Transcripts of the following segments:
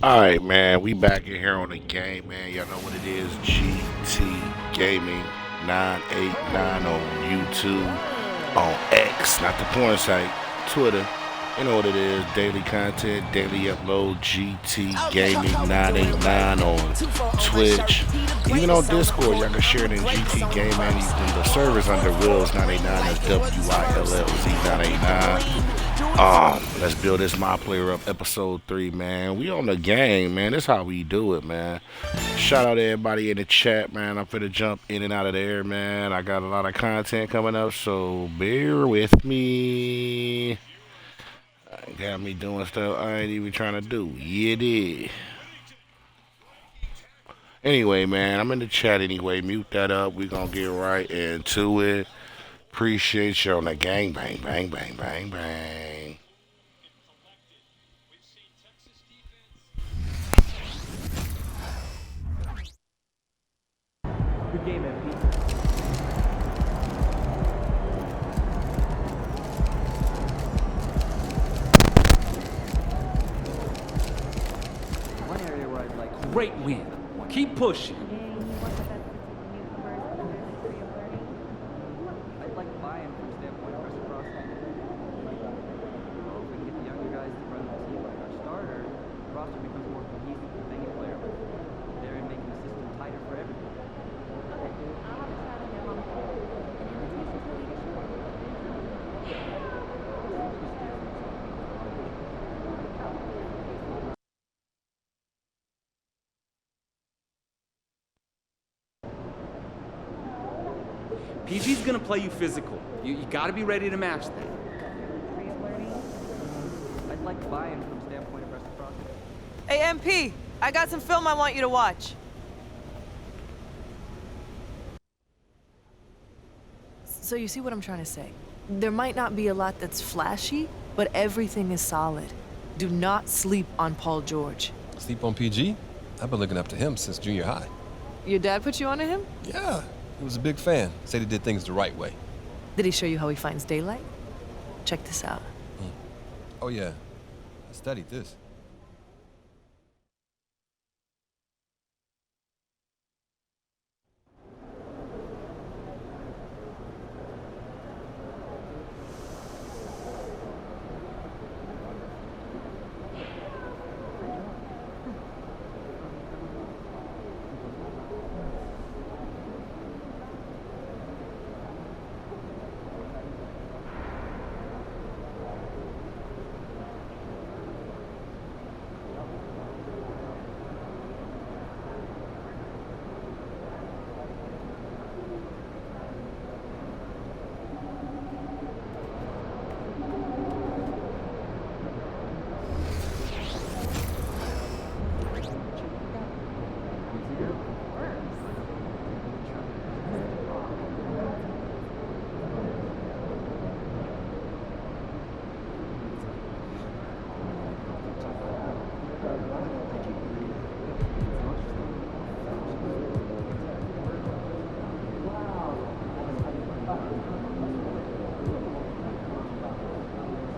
All right, man. We back in here on the game, man. Y'all know what it is. GT Gaming 989 on YouTube, on X, not the porn site, Twitter. You know what it is. Daily content, daily upload. GT Gaming 989 on Twitch, even on Discord. Y'all can share it in GT Gaming. The servers under Wills 989 is WILLZ 989. Let's build this My Player Up episode 3, man. We on the game, man. This how we do it, man. Shout out to everybody in the chat, man. I'm finna jump in and out of there, man. I got a lot of content coming up, so bear with me. Got me doing stuff I ain't even trying to do. Yeah, it is. Anyway, man, I'm in the chat anyway. Mute that up. We gonna get right into it. Appreciate you on the gang, bang, bang, bang, bang, bang. Good game, MP. One area where I'd like to... Great win. Keep pushing. I'd like buy-in from the standpoint of reciprocity. Well, if we can get the younger guys to run the team like our starter, the roster becomes more cohesive with any player with therein making the system tighter for everyone. PG's gonna play you physical. You gotta be ready to match that. I'd like buy-in from the standpoint of reciprocity. Hey, MP, I got some film I want you to watch. So you see what I'm trying to say? There might not be a lot that's flashy, but everything is solid. Do not sleep on Paul George. Sleep on PG? I've been looking up to him since junior high. Your dad put you onto him? Yeah, he was a big fan. Said he did things the right way. Did he show you how he finds daylight? Check this out. Oh yeah, I studied this.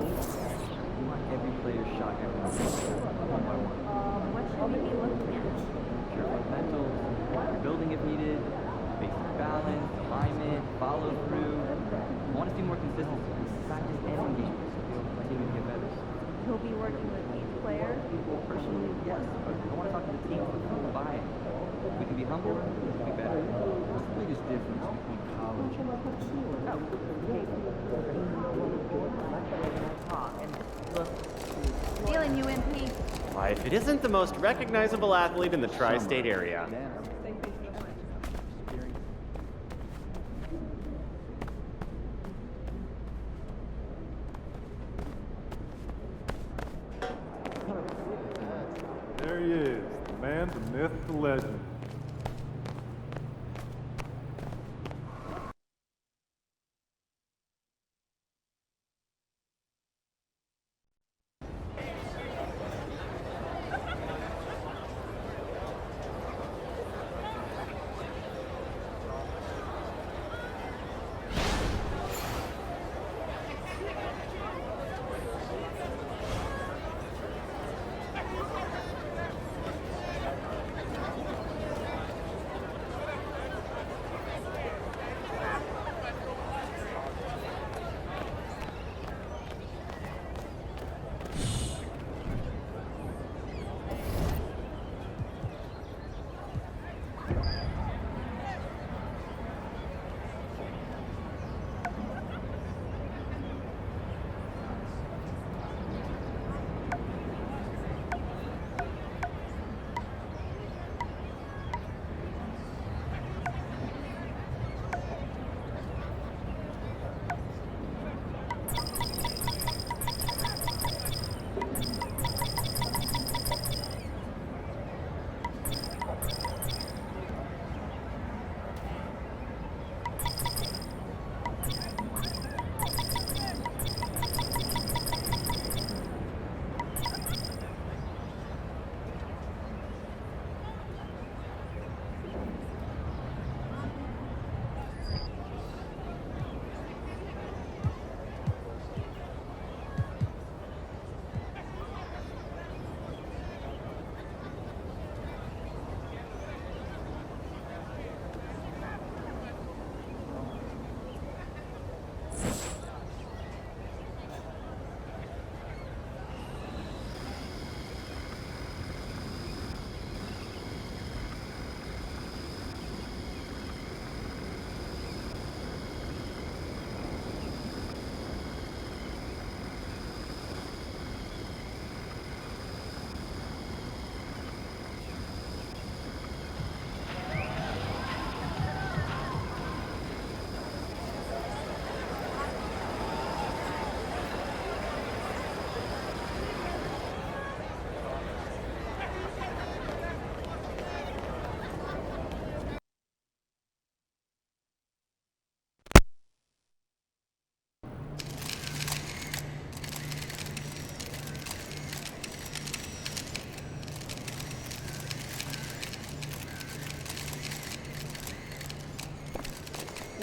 We want every player's shot every one by one. What should we be looking at? Pure fundamentals, building if needed, basic balance, alignment, follow through. I want to see more consistency. Not just end games. My team can get better. He'll be working with each player. Personally, yes, but I want to talk to the team for buy-in. If we can be humble, we can be better. What's the biggest difference between college and Feeling you, MP. Why, if it isn't the most recognizable athlete in the tri-state area. There he is, the man, the myth, the legend.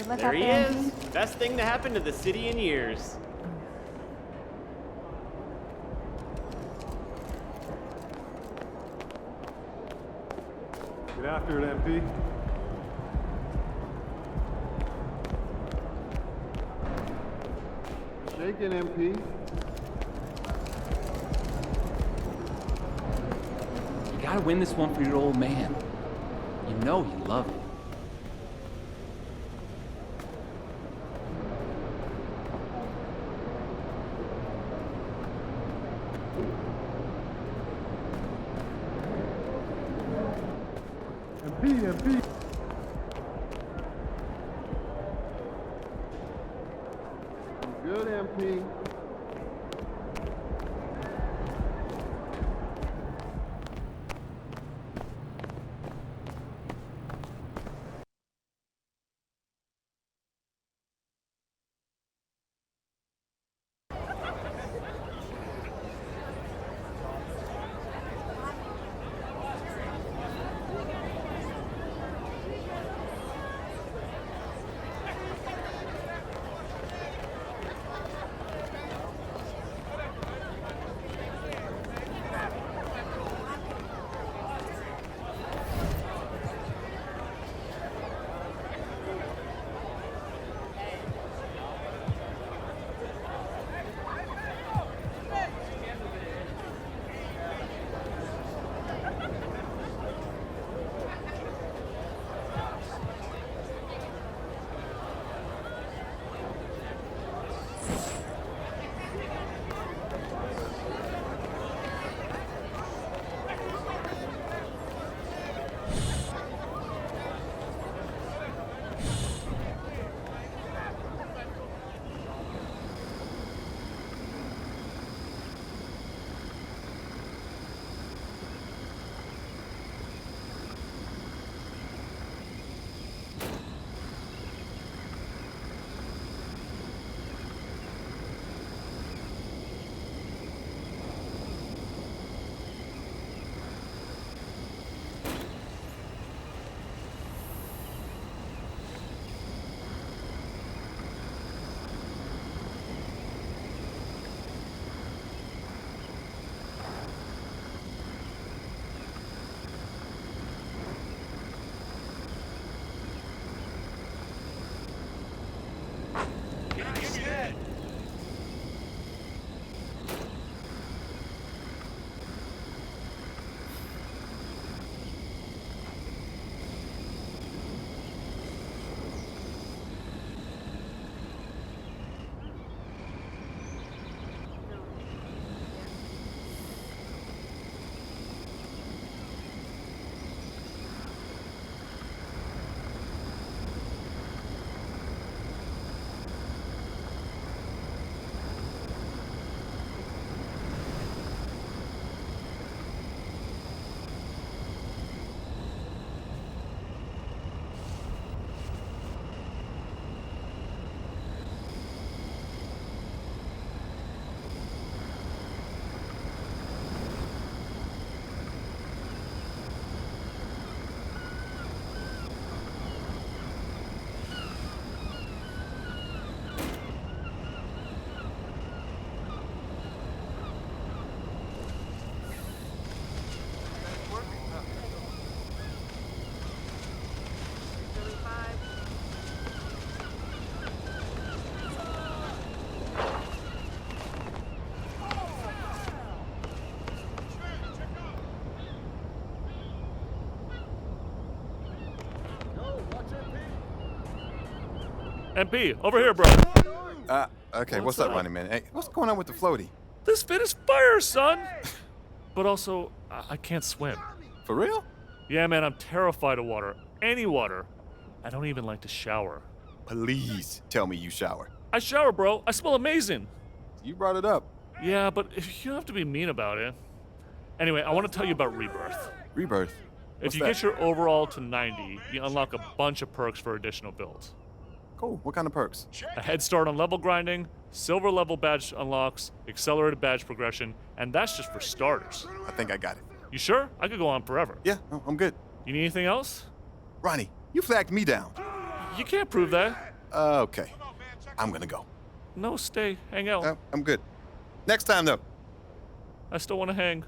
What's There up, he MP? is. Best thing to happen to the city in years. Get after it, MP. Shaking, MP. You gotta win this one for your old man. You know you love him. MP. Good, MP. MP, over here, bro. Okay, What's what's up, up? Ronnie, man? Hey, what's going on with the floaty? This fit is fire, son. But also, I can't swim. For real? Yeah, man, I'm terrified of water. Any water. I don't even like to shower. Please tell me you shower. I shower, bro. I smell amazing. You brought it up. Yeah, but if you don't have to be mean about it. Anyway, I want to tell you about Rebirth. Rebirth. If What's you that? get your overall to 90, you unlock a bunch of perks for additional builds. Cool. What kind of perks? A head start on level grinding, silver level badge unlocks, accelerated badge progression, and that's just for starters. I think I got it. You sure? I could go on forever. Yeah, no, I'm good. You need anything else? Ronnie, you flagged me down. You can't prove that. Okay. I'm gonna go. No, stay. Hang out. I'm good. Next time, though. I still want to hang.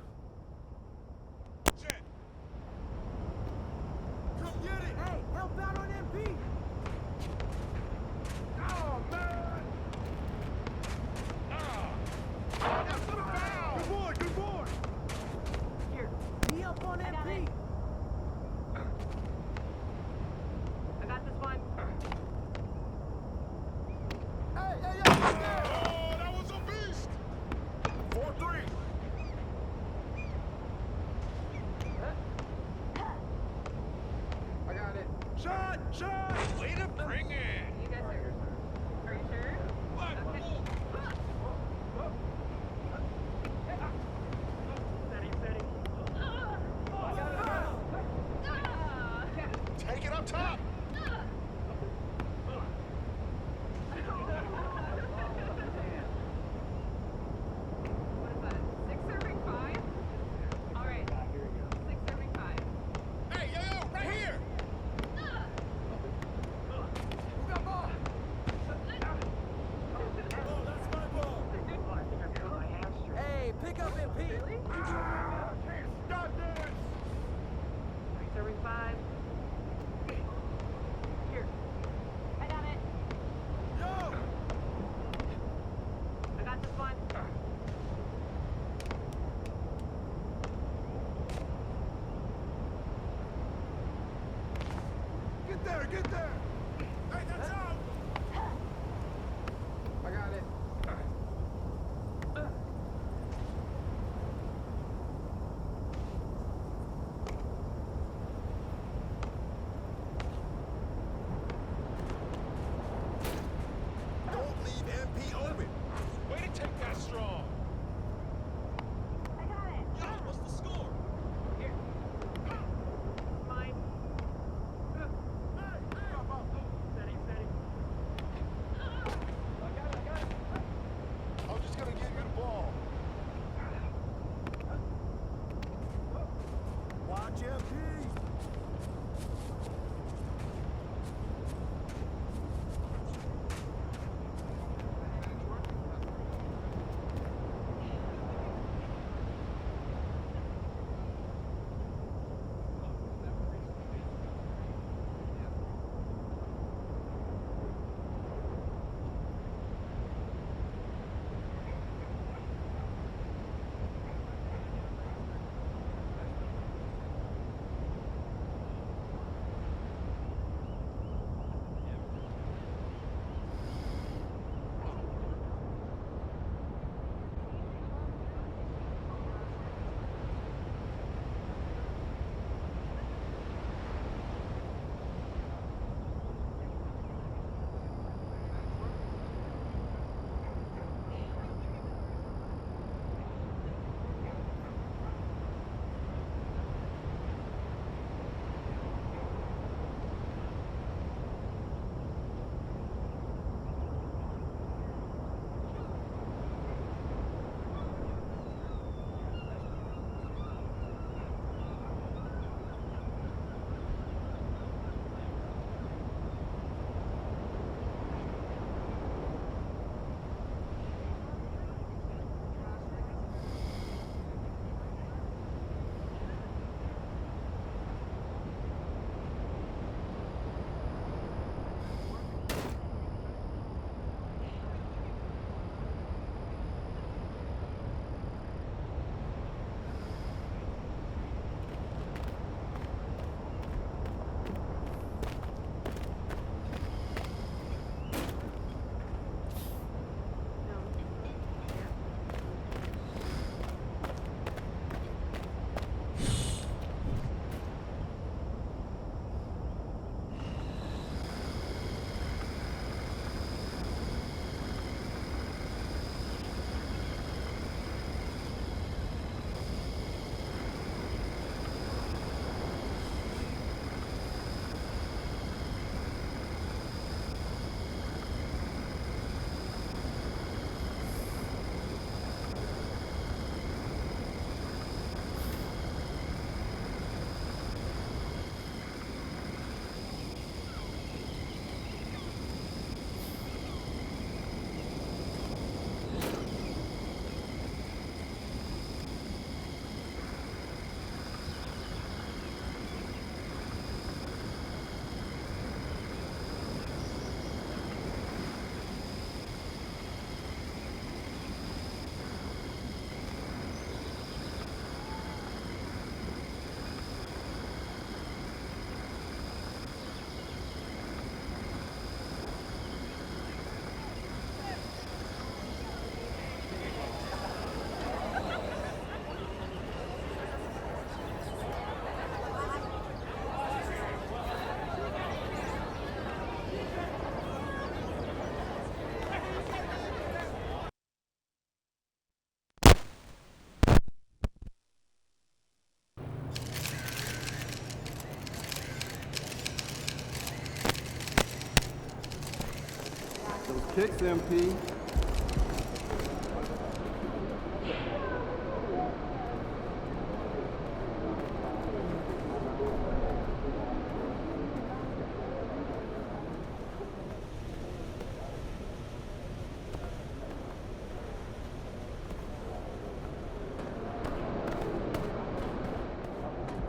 kicks, MP.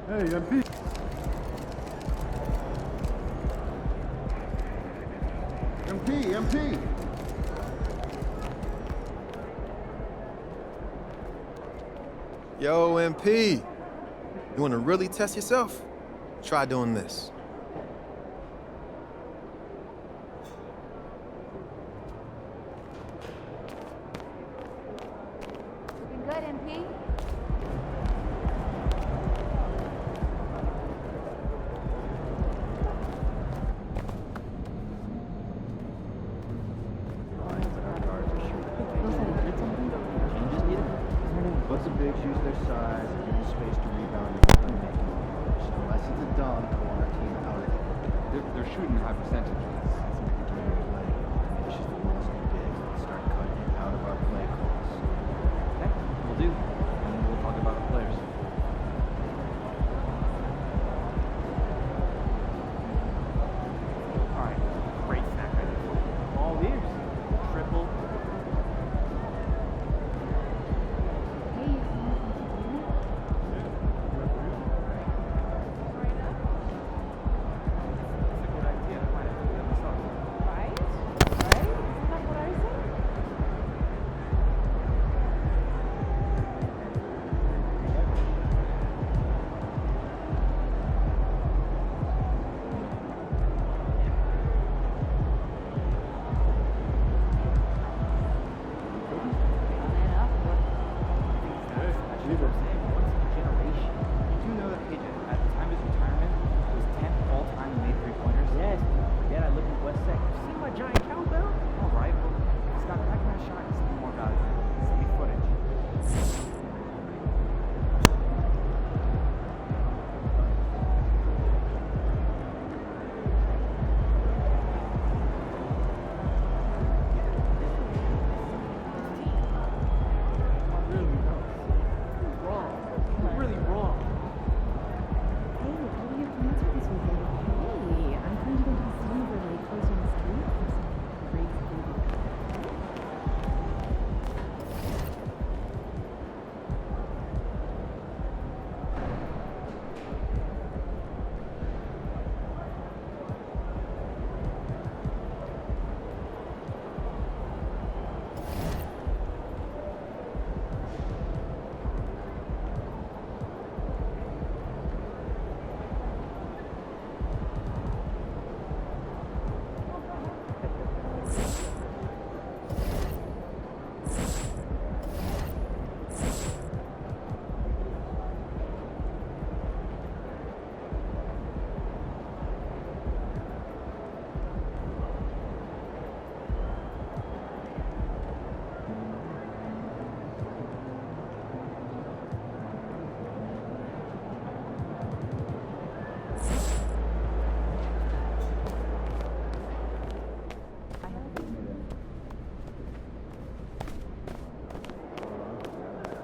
Hey, MP. MP. Yo, MP. You want to really test yourself? Try doing this. Looking good, MP. Bucks and bigs use their size and give you space to rebound and make it. So unless it's a dunk, I want our team out of it. They're shooting high percentages. Let's make the game of play. Finish the balls and bigs and start cutting it out of our play calls. Okay, we'll do. And then we'll talk about our players. All right, great snack idea. All ears. Triple. Hey, you want to continue? That's a good idea. I might have to do myself. Right? Right? Isn't that what I said? Man up, what? That's what I'm saying. Once in a generation. Did you know that KJ, at the time of his retirement, was 10th all time in made three-pointers? Yes. Forget I live in West Sec. You see my giant cowbell? All right, well, Scott, that kind of shot is more about it. Send me footage. Really wrong. Hey, how do you answer this weekend? Hey, I'm going to go to the Silver Lake close on the street for some great food.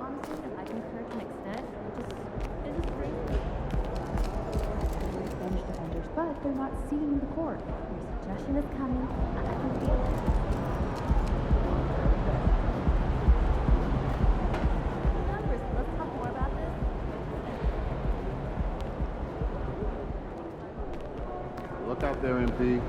Honestly, if I concur to an extent, it's just great. Bench defenders, but they're not seeing the court. Your suggestion is coming, and I can feel it. Numbers, let's talk more about this. Look out there, MP.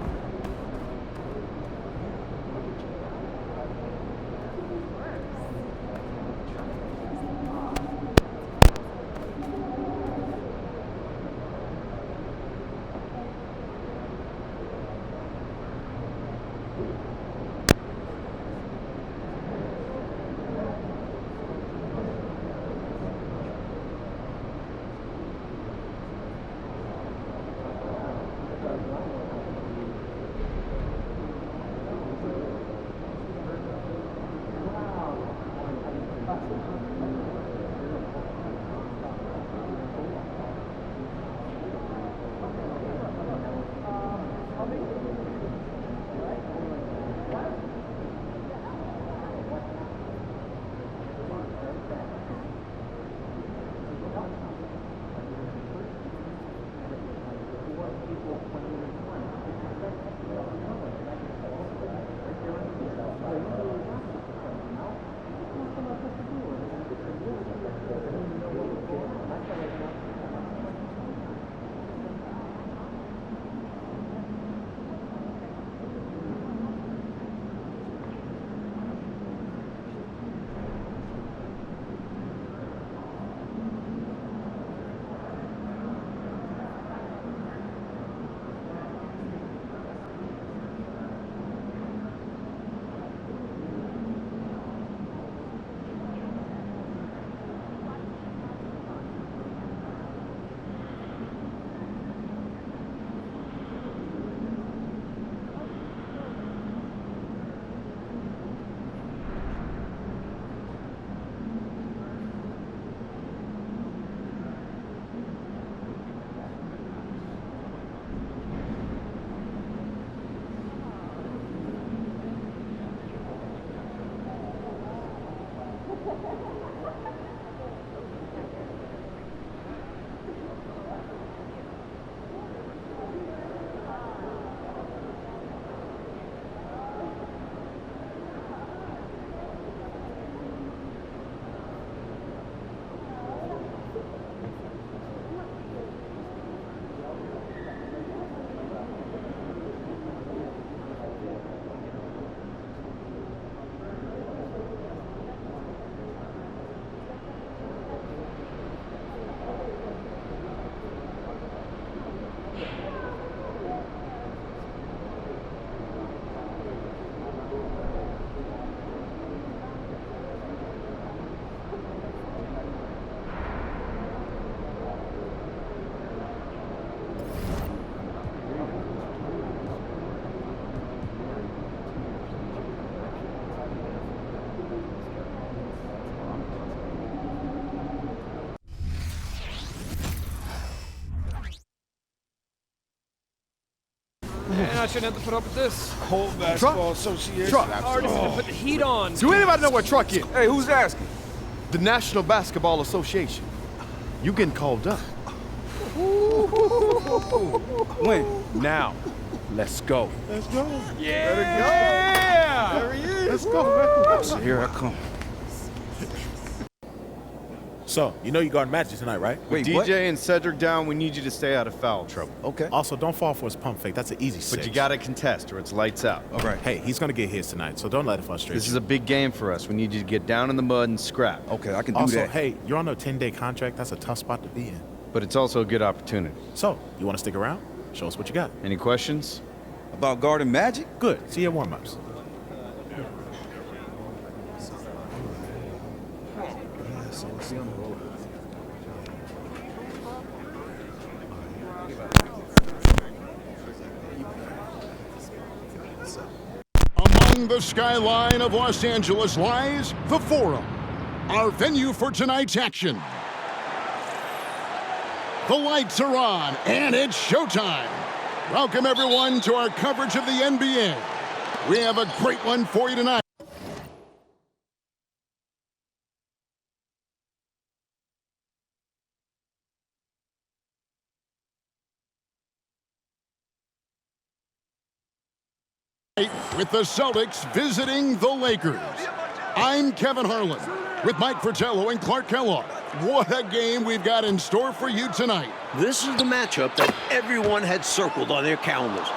I shouldn't have to put up with this. Whole basketball association. Truck. Artists gonna put the heat on. Do anybody know what truck is? Hey, who's asking? The National Basketball Association. You getting called up. When? Now. Let's go. Let's go. Yeah! There he is. Let's go, man. So here I come. So, you know you guard Magic tonight, right? Wait, DJ what? and Cedric down, we need you to stay out of foul trouble. Okay. Also, don't fall for his pump fake. That's an easy six. But you gotta contest or it's lights out. All right. Hey, he's gonna get his tonight, so don't let it frustrate This you. is a big game for us. We need you to get down in the mud and scrap. Okay, I can do Also, that. hey, you're on a 10-day contract. That's a tough spot to be in. But it's also a good opportunity. So, you want to stick around? Show us what you got. Any questions? About guarding Magic? Good. See your warm-ups. Among the skyline of Los Angeles lies the Forum, our venue for tonight's action. The lights are on, and it's showtime. Welcome, everyone, to our coverage of the NBA. We have a great one for you tonight. With the Celtics visiting the Lakers. I'm Kevin Harlan with Mike Fratello and Clark Kellogg. What a game we've got in store for you tonight. This is the matchup that everyone had circled on their calendars.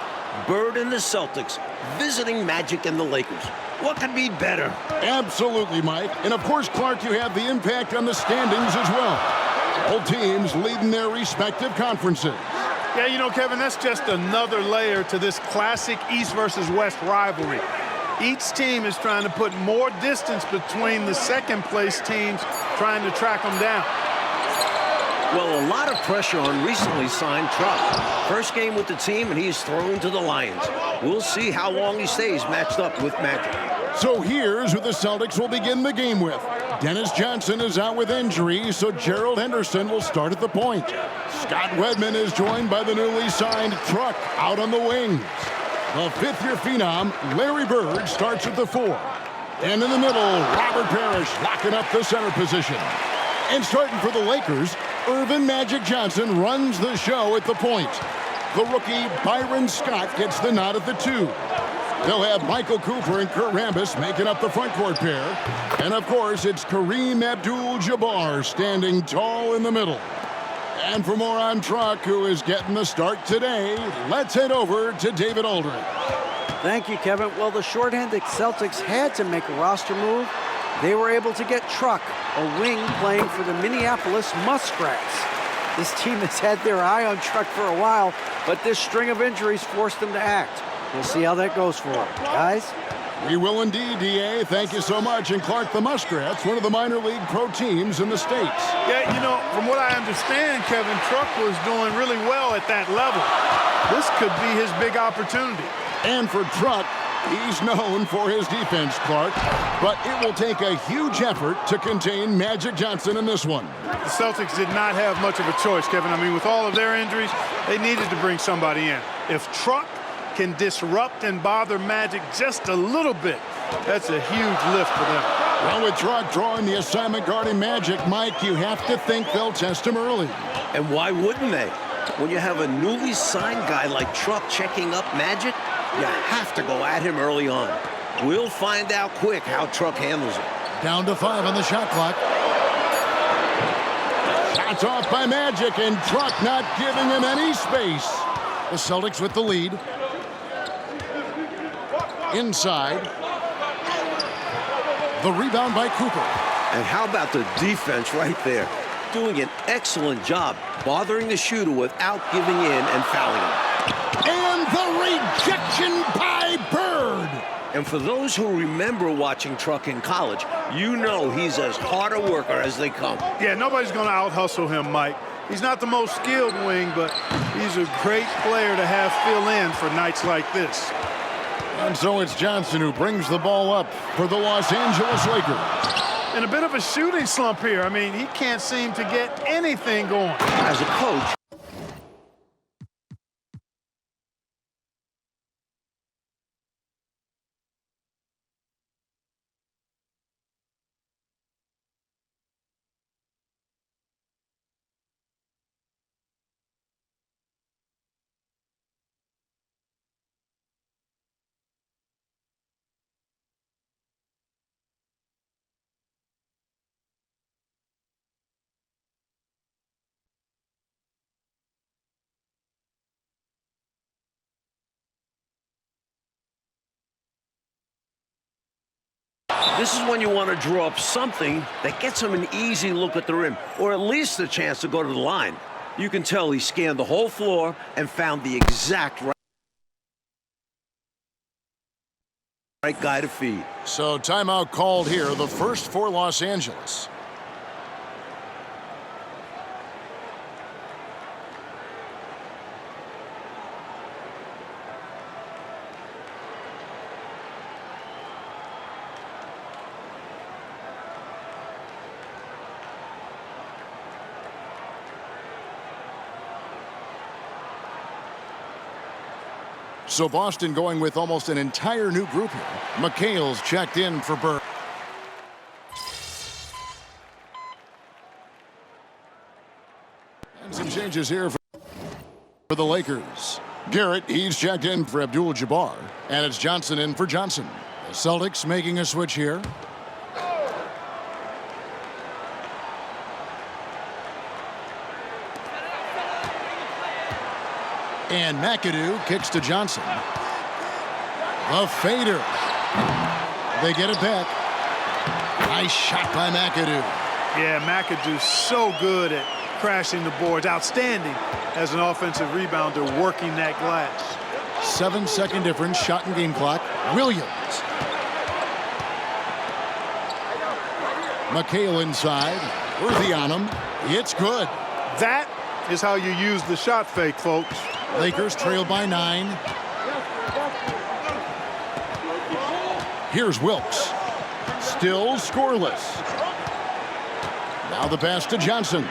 Bird and the Celtics visiting Magic and the Lakers. What could be better? Absolutely, Mike. And of course, Clark, you have the impact on the standings as well. Both teams leading their respective conferences. Yeah, you know, Kevin, that's just another layer to this classic East versus West rivalry. Each team is trying to put more distance between the second-place teams, trying to track them down. Well, a lot of pressure on recently signed Truck. First game with the team, and he's thrown to the Lions. We'll see how long he stays matched up with Magic. So here's who the Celtics will begin the game with. Dennis Johnson is out with injury, so Gerald Henderson will start at the point. Scott Wedman is joined by the newly signed Truck out on the wings. The fifth-year phenom, Larry Bird, starts at the 4. And in the middle, Robert Parrish locking up the center position. And starting for the Lakers, Earvin Magic Johnson runs the show at the point. The rookie Byron Scott gets the nod at the 2. They'll have Michael Cooper and Kurt Rambis making up the front court pair. And of course, it's Kareem Abdul-Jabbar standing tall in the middle. And for more on Truck, who is getting the start today, let's head over to David Aldridge. Thank you, Kevin. Well, the shorthanded Celtics had to make a roster move. They were able to get Truck, a wing playing for the Minneapolis Muskrats. This team has had their eye on Truck for a while, but this string of injuries forced them to act. We'll see how that goes for them. Guys? We will indeed, D.A. Thank you so much. And Clark, the Muskrats, one of the minor league pro teams in the States. Yeah, you know, from what I understand, Kevin, Truck was doing really well at that level. This could be his big opportunity. And for Truck, he's known for his defense, Clark. But it will take a huge effort to contain Magic Johnson in this one. The Celtics did not have much of a choice, Kevin. I mean, with all of their injuries, they needed to bring somebody in. If Truck can disrupt and bother Magic just a little bit, that's a huge lift for them. Well, with Truck drawing the assignment guarding Magic, Mike, you have to think they'll test him early. And why wouldn't they? When you have a newly signed guy like Truck checking up Magic, you have to go at him early on. We'll find out quick how Truck handles it. Down to 5 on the shot clock. Shots off by Magic, and Truck not giving him any space. The Celtics with the lead. Inside. The rebound by Cooper. And how about the defense right there? Doing an excellent job bothering the shooter without giving in and fouling him. And the rejection by Bird. And for those who remember watching Truck in college, you know he's as hard a worker as they come. Yeah, nobody's going to out-hustle him, Mike. He's not the most skilled wing, but he's a great player to have fill in for nights like this. And so it's Johnson who brings the ball up for the Los Angeles Lakers. In a bit of a shooting slump here. I mean, he can't seem to get anything going. As a coach, This is when you want to draw up something that gets him an easy look at the rim, or at least a chance to go to the line. You can tell he scanned the whole floor and found the exact right guy to feed. So timeout called here, the first for Los Angeles. So Boston going with almost an entire new group here. McHale's checked in for Burke. And some changes here for the Lakers. Garrett, he's checked in for Abdul-Jabbar. And it's Johnson in for Johnson. The Celtics making a switch here. And McAdoo kicks to Johnson. The fader. They get it back. Nice shot by McAdoo. Yeah, McAdoo's so good at crashing the boards. Outstanding as an offensive rebounder working that glass. 7-second difference, shot and game clock. Williams. McHale inside. Worthy on him. It's good. That is how you use the shot fake, folks. Lakers trail by 9. Here's Wilkes. Still scoreless. Now the pass to Johnson.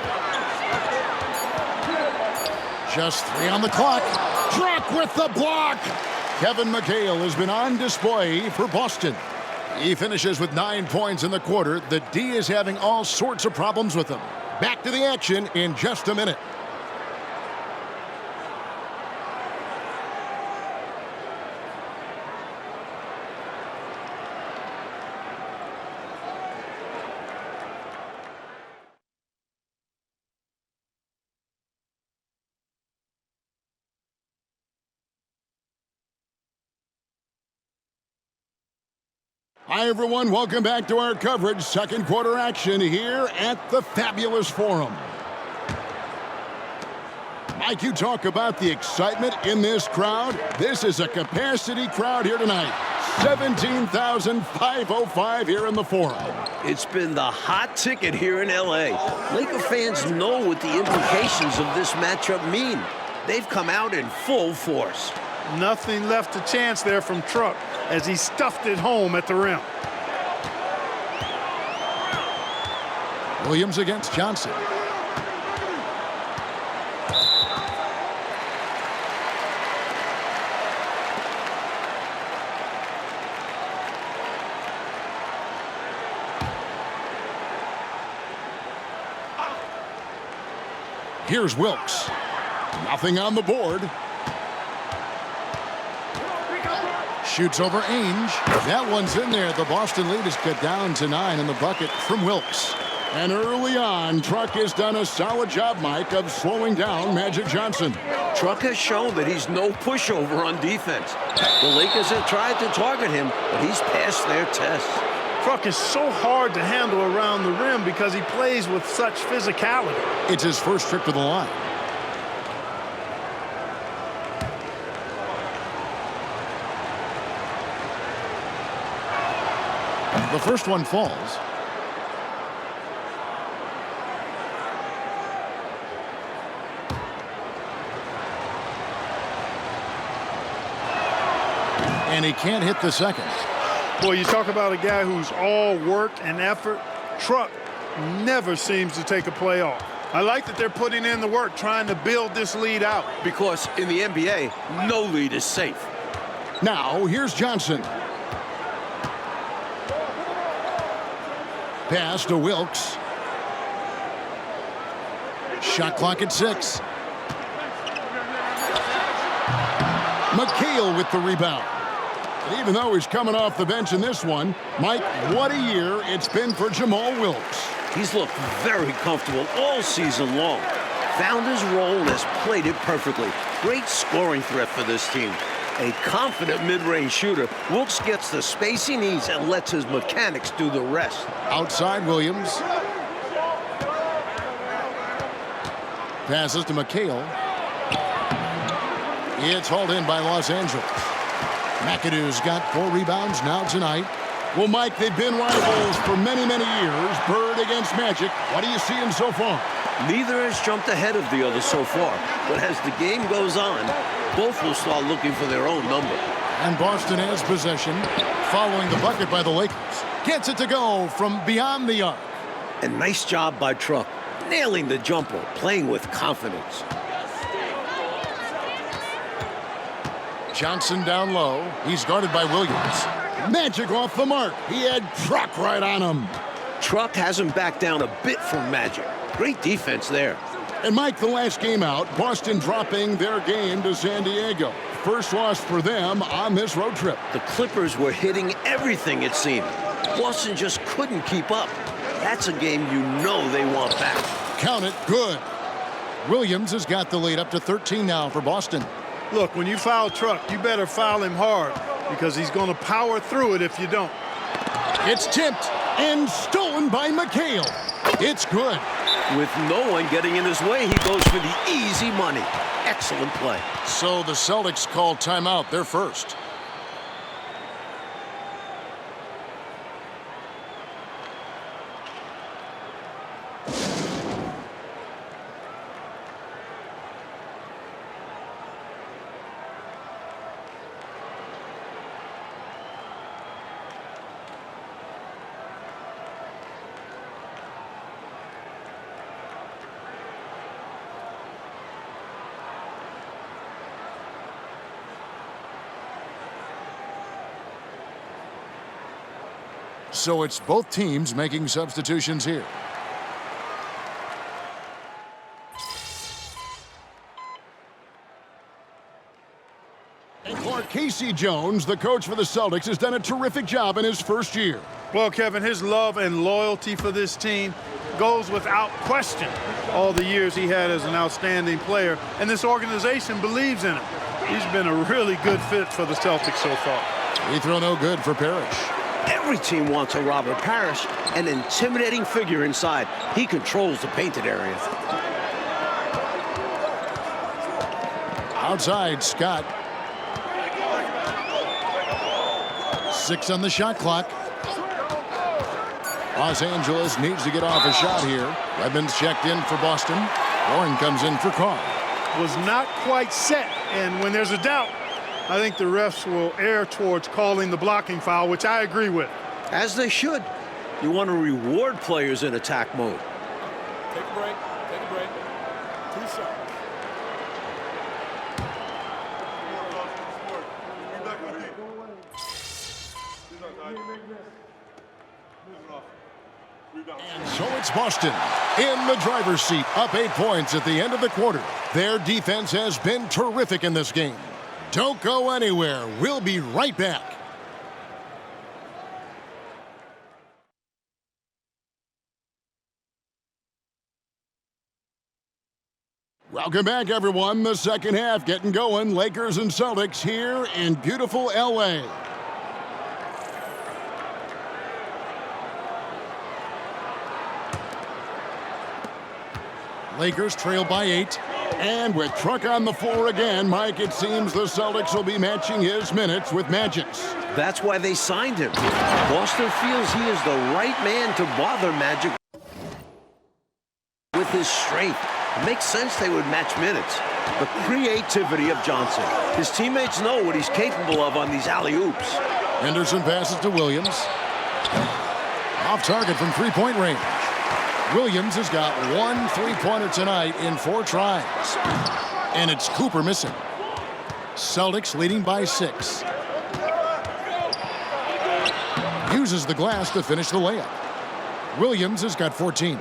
Just 3 on the clock. Truck with the block. Kevin McHale has been on display for Boston. He finishes with 9 points in the quarter. The D is having all sorts of problems with him. Back to the action in just a minute. Hi, everyone. Welcome back to our coverage. Second quarter action here at the Fabulous Forum. Mike, you talk about the excitement in this crowd. This is a capacity crowd here tonight. 17,505 here in the Forum. It's been the hot ticket here in L.A. Laker fans know what the implications of this matchup mean. They've come out in full force. Nothing left to chance there from Truck as he stuffed it home at the rim. Williams against Johnson. Here's Wilkes. Nothing on the board. Shoots over Ainge. That one's in there. The Boston lead is cut down to 9 in the bucket from Wilkes. And early on, Truck has done a solid job, Mike, of slowing down Magic Johnson. Truck has shown that he's no pushover on defense. The Lakers have tried to target him, but he's passed their test. Truck is so hard to handle around the rim because he plays with such physicality. It's his first trip to the line. The first one falls. And he can't hit the second. Boy, you talk about a guy who's all work and effort. Truck never seems to take a play off. I like that they're putting in the work, trying to build this lead out. Because in the NBA, no lead is safe. Now, here's Johnson. Pass to Wilkes. Shot clock at 6. McHale with the rebound. And even though he's coming off the bench in this one, Mike, what a year it's been for Jamal Wilkes. He's looked very comfortable all season long. Found his role and has played it perfectly. Great scoring threat for this team. A confident mid-range shooter, Wilkes gets the space he needs and lets his mechanics do the rest. Outside Williams. Passes to McHale. It's hauled in by Los Angeles. McAdoo's got 4 rebounds now tonight. Well, Mike, they've been rivals for many, many years. Bird against Magic. What are you seeing so far? Neither has jumped ahead of the other so far, but as the game goes on, both will start looking for their own number. And Boston has possession, following the bucket by the Lakers. Gets it to go from beyond the arc. And nice job by Truck, nailing the jumper, playing with confidence. Johnson down low. He's guarded by Williams. Magic off the mark. He had Truck right on him. Truck hasn't backed down a bit from Magic. Great defense there. And Mike, the last game out, Boston dropping their game to San Diego. First loss for them on this road trip. The Clippers were hitting everything, it seemed. Boston just couldn't keep up. That's a game you know they want back. Count it, good. Williams has got the lead up to 13 now for Boston. Look, when you foul Truck, you better foul him hard because he's going to power through it if you don't. It's tipped and stolen by McHale. It's good. With no one getting in his way, he goes for the easy money. Excellent play. So the Celtics call timeout. They're first. So it's both teams making substitutions here. And Clark, Casey Jones, the coach for the Celtics, has done a terrific job in his first year. Well, Kevin, his love and loyalty for this team goes without question. All the years he had as an outstanding player, and this organization believes in him. He's been a really good fit for the Celtics so far. Free throw no good for Parrish. Every team wants a Robert Parrish, an intimidating figure inside. He controls the painted area. Outside, Scott. 6 on the shot clock. Los Angeles needs to get off a shot here. Redmond's checked in for Boston. Warren comes in for Carr. Was not quite set, and when there's a doubt, I think the refs will err towards calling the blocking foul, which I agree with. As they should. You want to reward players in attack mode. Take a break. Take a break. 2 shots. And so it's Boston in the driver's seat, up 8 points at the end of the quarter. Their defense has been terrific in this game. Don't go anywhere. We'll be right back. Welcome back, everyone. The second half getting going. Lakers and Celtics here in beautiful L.A. Lakers trail by 8. And with Truck on the floor again, Mike, it seems the Celtics will be matching his minutes with Magic's. That's why they signed him. Boston feels he is the right man to bother Magic with his strength. It makes sense they would match minutes. The creativity of Johnson. His teammates know what he's capable of on these alley-oops. Henderson passes to Williams. Off target from three-point range. Williams has got 1 3-pointer tonight in 4 tries. And it's Cooper missing. Celtics leading by 6. Uses the glass to finish the layup. Williams has got 14.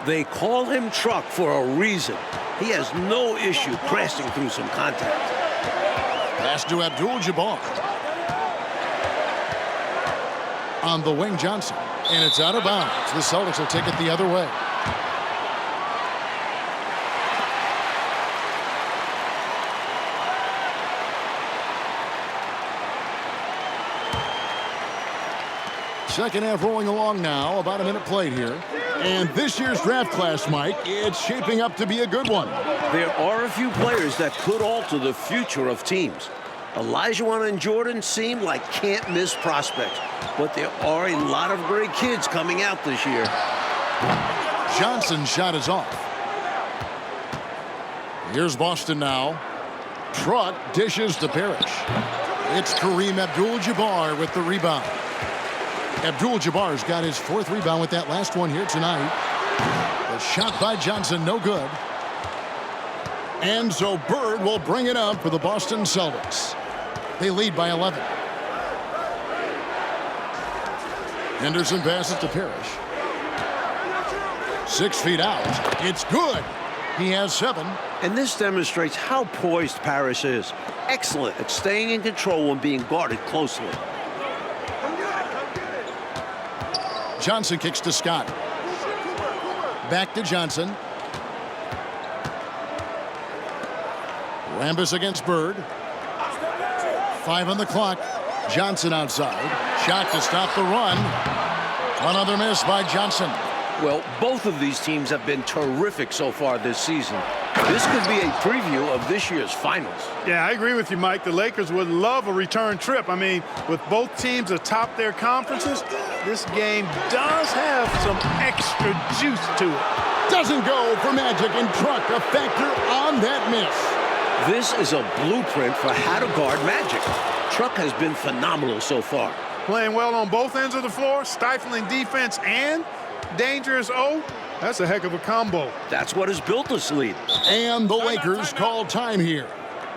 They call him Truck for a reason. He has no issue crashing through some contact. Pass to Abdul-Jabbar. On the wing, Johnson. And it's out of bounds. The Celtics will take it the other way. Second half rolling along now. About a minute played here. And this year's draft class, Mike, it's shaping up to be a good one. There are a few players that could alter the future of teams. Elijah and Jordan seem like can't-miss prospects, but there are a lot of great kids coming out this year. Johnson's shot is off. Here's Boston now. Truck dishes to Parrish. It's Kareem Abdul-Jabbar with the rebound. Abdul-Jabbar's got his 4th rebound with that last one here tonight. The shot by Johnson, no good. And so Bird will bring it up for the Boston Celtics. They lead by 11. Henderson passes to Parrish. 6 feet out. It's good. He has 7. And this demonstrates how poised Parrish is. Excellent at staying in control when being guarded closely. Johnson kicks to Scott. Back to Johnson. Rambis against Bird. 5 on the clock. Johnson outside. Shot to stop the run. Another miss by Johnson. Well, both of these teams have been terrific so far this season. This could be a preview of this year's finals. Yeah, I agree with you, Mike. The Lakers would love a return trip. I mean, with both teams atop their conferences, this game does have some extra juice to it. Doesn't go for Magic, and Truck a factor on that miss. This is a blueprint for how to guard Magic. Truck has been phenomenal so far. Playing well on both ends of the floor, stifling defense and dangerous O. That's a heck of a combo. That's what has built this lead. And the Lakers call time here.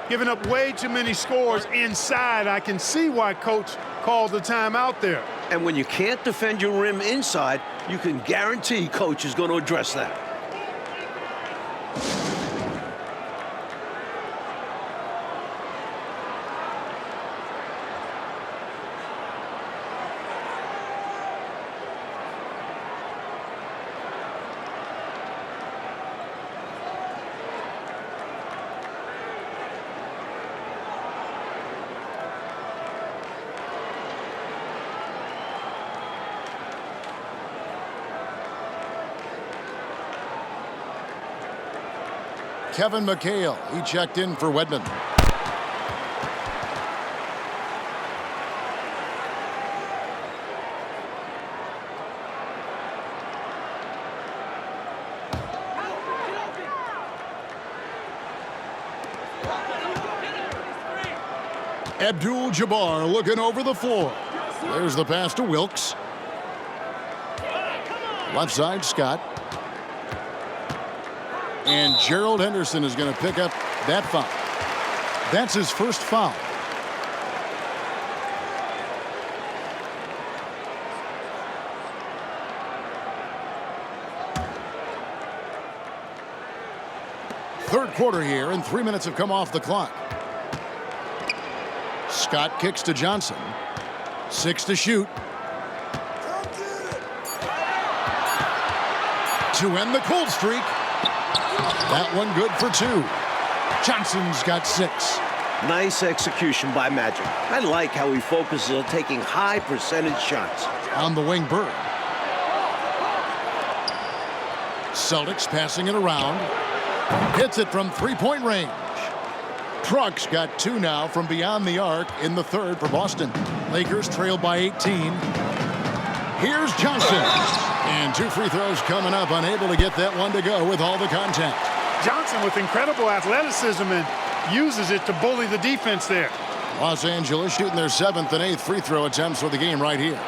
Giving up way too many scores inside. I can see why Coach called the timeout there. And when you can't defend your rim inside, you can guarantee Coach is going to address that. Kevin McHale, he checked in for Wedman. Abdul-Jabbar looking over the floor. There's the pass to Wilkes. Left side, Scott. And Gerald Henderson is going to pick up that foul. That's his first foul. Third quarter here, and 3 minutes have come off the clock. Scott kicks to Johnson. 6 to shoot. To end the cold streak. That one good for 2. Johnson's got 6. Nice execution by Magic. I like how he focuses on taking high percentage shots. On the wing, Bird. Celtics passing it around. Hits it from 3-point range. Truck's got 2 now from beyond the arc in the third for Boston. Lakers trail by 18. Here's Johnson. And 2 free throws coming up, unable to get that one to go with all the contact. Johnson with incredible athleticism and uses it to bully the defense there. Los Angeles shooting their 7th and 8th free throw attempts for the game right here.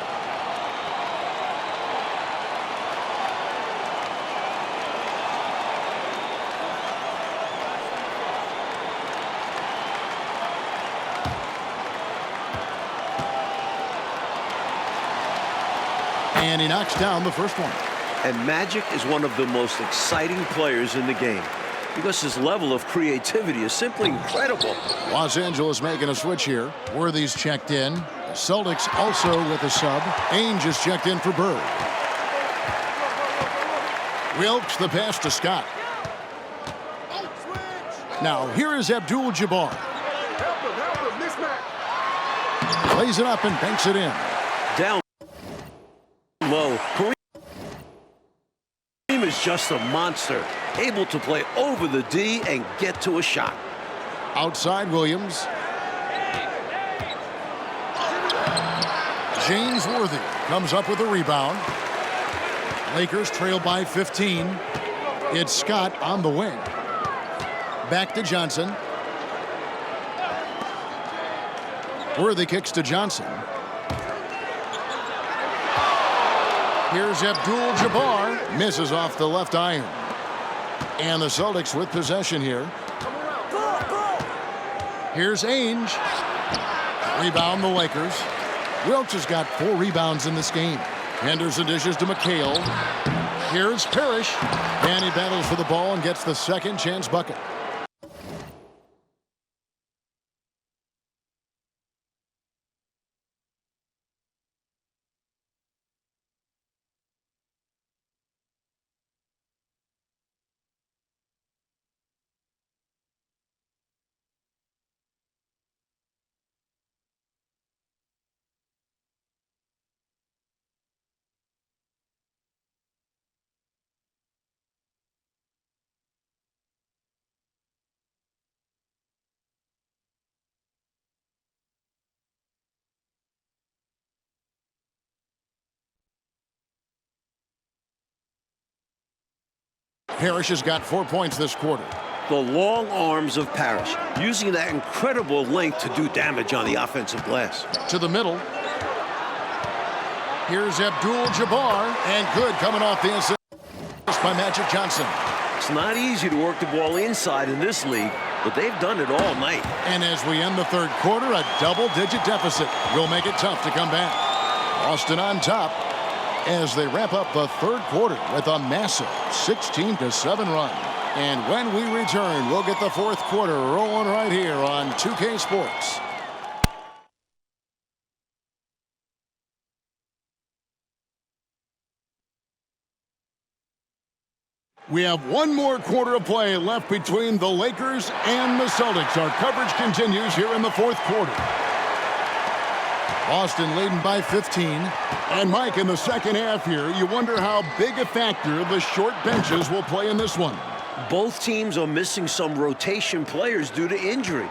And he knocks down the first one. And Magic is one of the most exciting players in the game because his level of creativity is simply incredible. Los Angeles making a switch here. Worthy's checked in. The Celtics also with a sub. Ainge is checked in for Bird. Wilkes the pass to Scott. Now here is Abdul-Jabbar. Plays it up and banks it in. Down. is just a monster, able to play over the D and get to a shot. Outside Williams. James Worthy comes up with a rebound. Lakers trail by 15. It's Scott on the wing. Back to Johnson. Worthy kicks to Johnson. Here's Abdul-Jabbar. Misses off the left iron. And the Celtics with possession here. Here's Ainge. Rebound the Lakers. Wilkes has got 4 rebounds in this game. Henderson dishes to McHale. Here's Parrish. And he battles for the ball and gets the second chance bucket. Parrish has got 4 points this quarter. The long arms of Parrish, using that incredible length to do damage on the offensive glass. To the middle. Here's Abdul-Jabbar, and good coming off the assist by Magic Johnson. It's not easy to work the ball inside in this league, but they've done it all night. And as we end the third quarter, a double-digit deficit will make it tough to come back. Boston on top as they wrap up the third quarter with a massive 16-7 run. And when we return, we'll get the fourth quarter rolling right here on 2K Sports. We have one more quarter of play left between the Lakers and the Celtics. Our coverage continues here in the fourth quarter. Boston leading by 15. And Mike, in the second half here, you wonder how big a factor the short benches will play in this one. Both teams are missing some rotation players due to injury.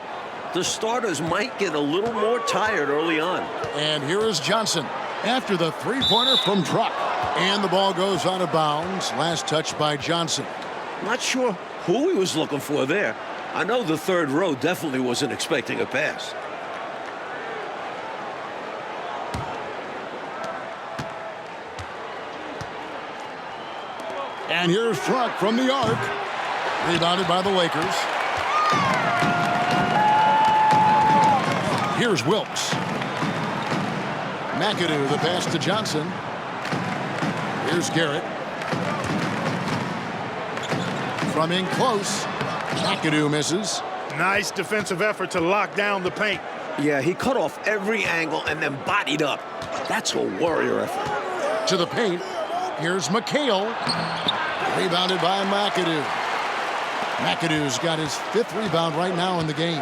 The starters might get a little more tired early on. And here is Johnson after the three-pointer from Truck. And the ball goes out of bounds. Last touch by Johnson. Not sure who he was looking for there. I know the third row definitely wasn't expecting a pass. And here's Truck from the arc. Rebounded by the Lakers. Here's Wilkes. McAdoo, the pass to Johnson. Here's Garrett. From in close. McAdoo misses. Nice defensive effort to lock down the paint. Yeah, he cut off every angle and then bodied up. That's a warrior effort. To the paint. Here's McHale. Rebounded by McAdoo. McAdoo's got his 5th rebound right now in the game.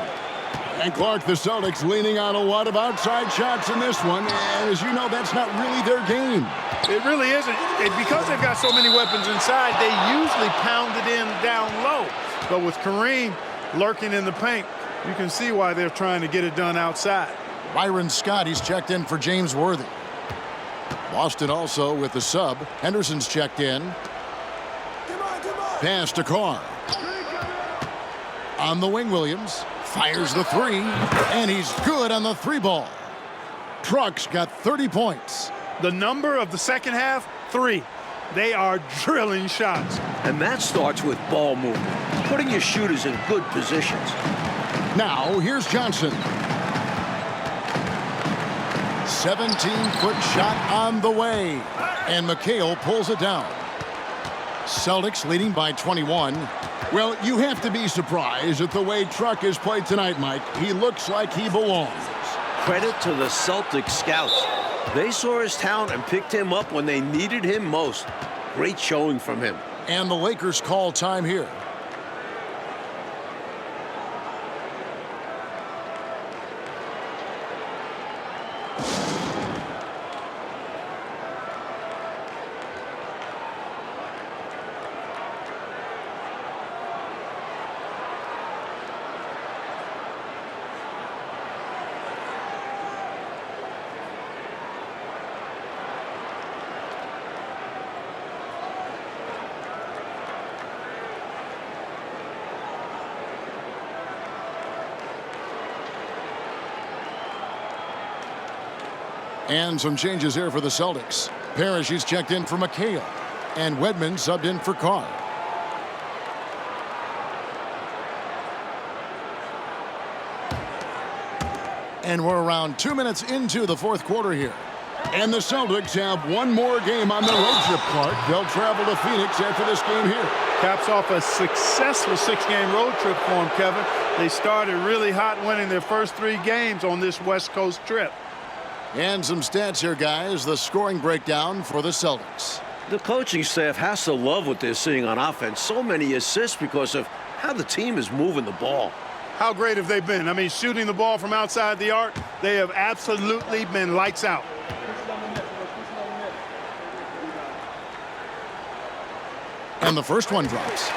And Clark, the Celtics leaning on a lot of outside shots in this one. And as you know, that's not really their game. It really isn't. Because they've got so many weapons inside, they usually pound it in down low. But with Kareem lurking in the paint, you can see why they're trying to get it done outside. Byron Scott, he's checked in for James Worthy. Boston also with the sub. Henderson's checked in. Pass to Carr. On the wing, Williams fires the three, and he's good on the 3-ball. Truck's got 30 points. The number of the second half, 3. They are drilling shots. And that starts with ball movement, putting your shooters in good positions. Now, here's Johnson. 17-foot shot on the way, and McHale pulls it down. Celtics leading by 21. Well, you have to be surprised at the way Truck has played tonight, Mike. He looks like he belongs. Credit to the Celtics scouts. They saw his talent and picked him up when they needed him most. Great showing from him. And the Lakers call time here. And some changes here for the Celtics. Parrish is checked in for McHale. And Wedman subbed in for Carr. And we're around 2 minutes into the fourth quarter here. And the Celtics have one more game on their road trip, Clark. They'll travel to Phoenix after this game here. Caps off a successful 6-game road trip for them, Kevin. They started really hot, winning their first 3 games on this West Coast trip. And some stats here, guys. The scoring breakdown for the Celtics. The coaching staff has to love what they're seeing on offense. So many assists because of how the team is moving the ball. How great have they been? I mean, shooting the ball from outside the arc, they have absolutely been lights out. And the first one drops.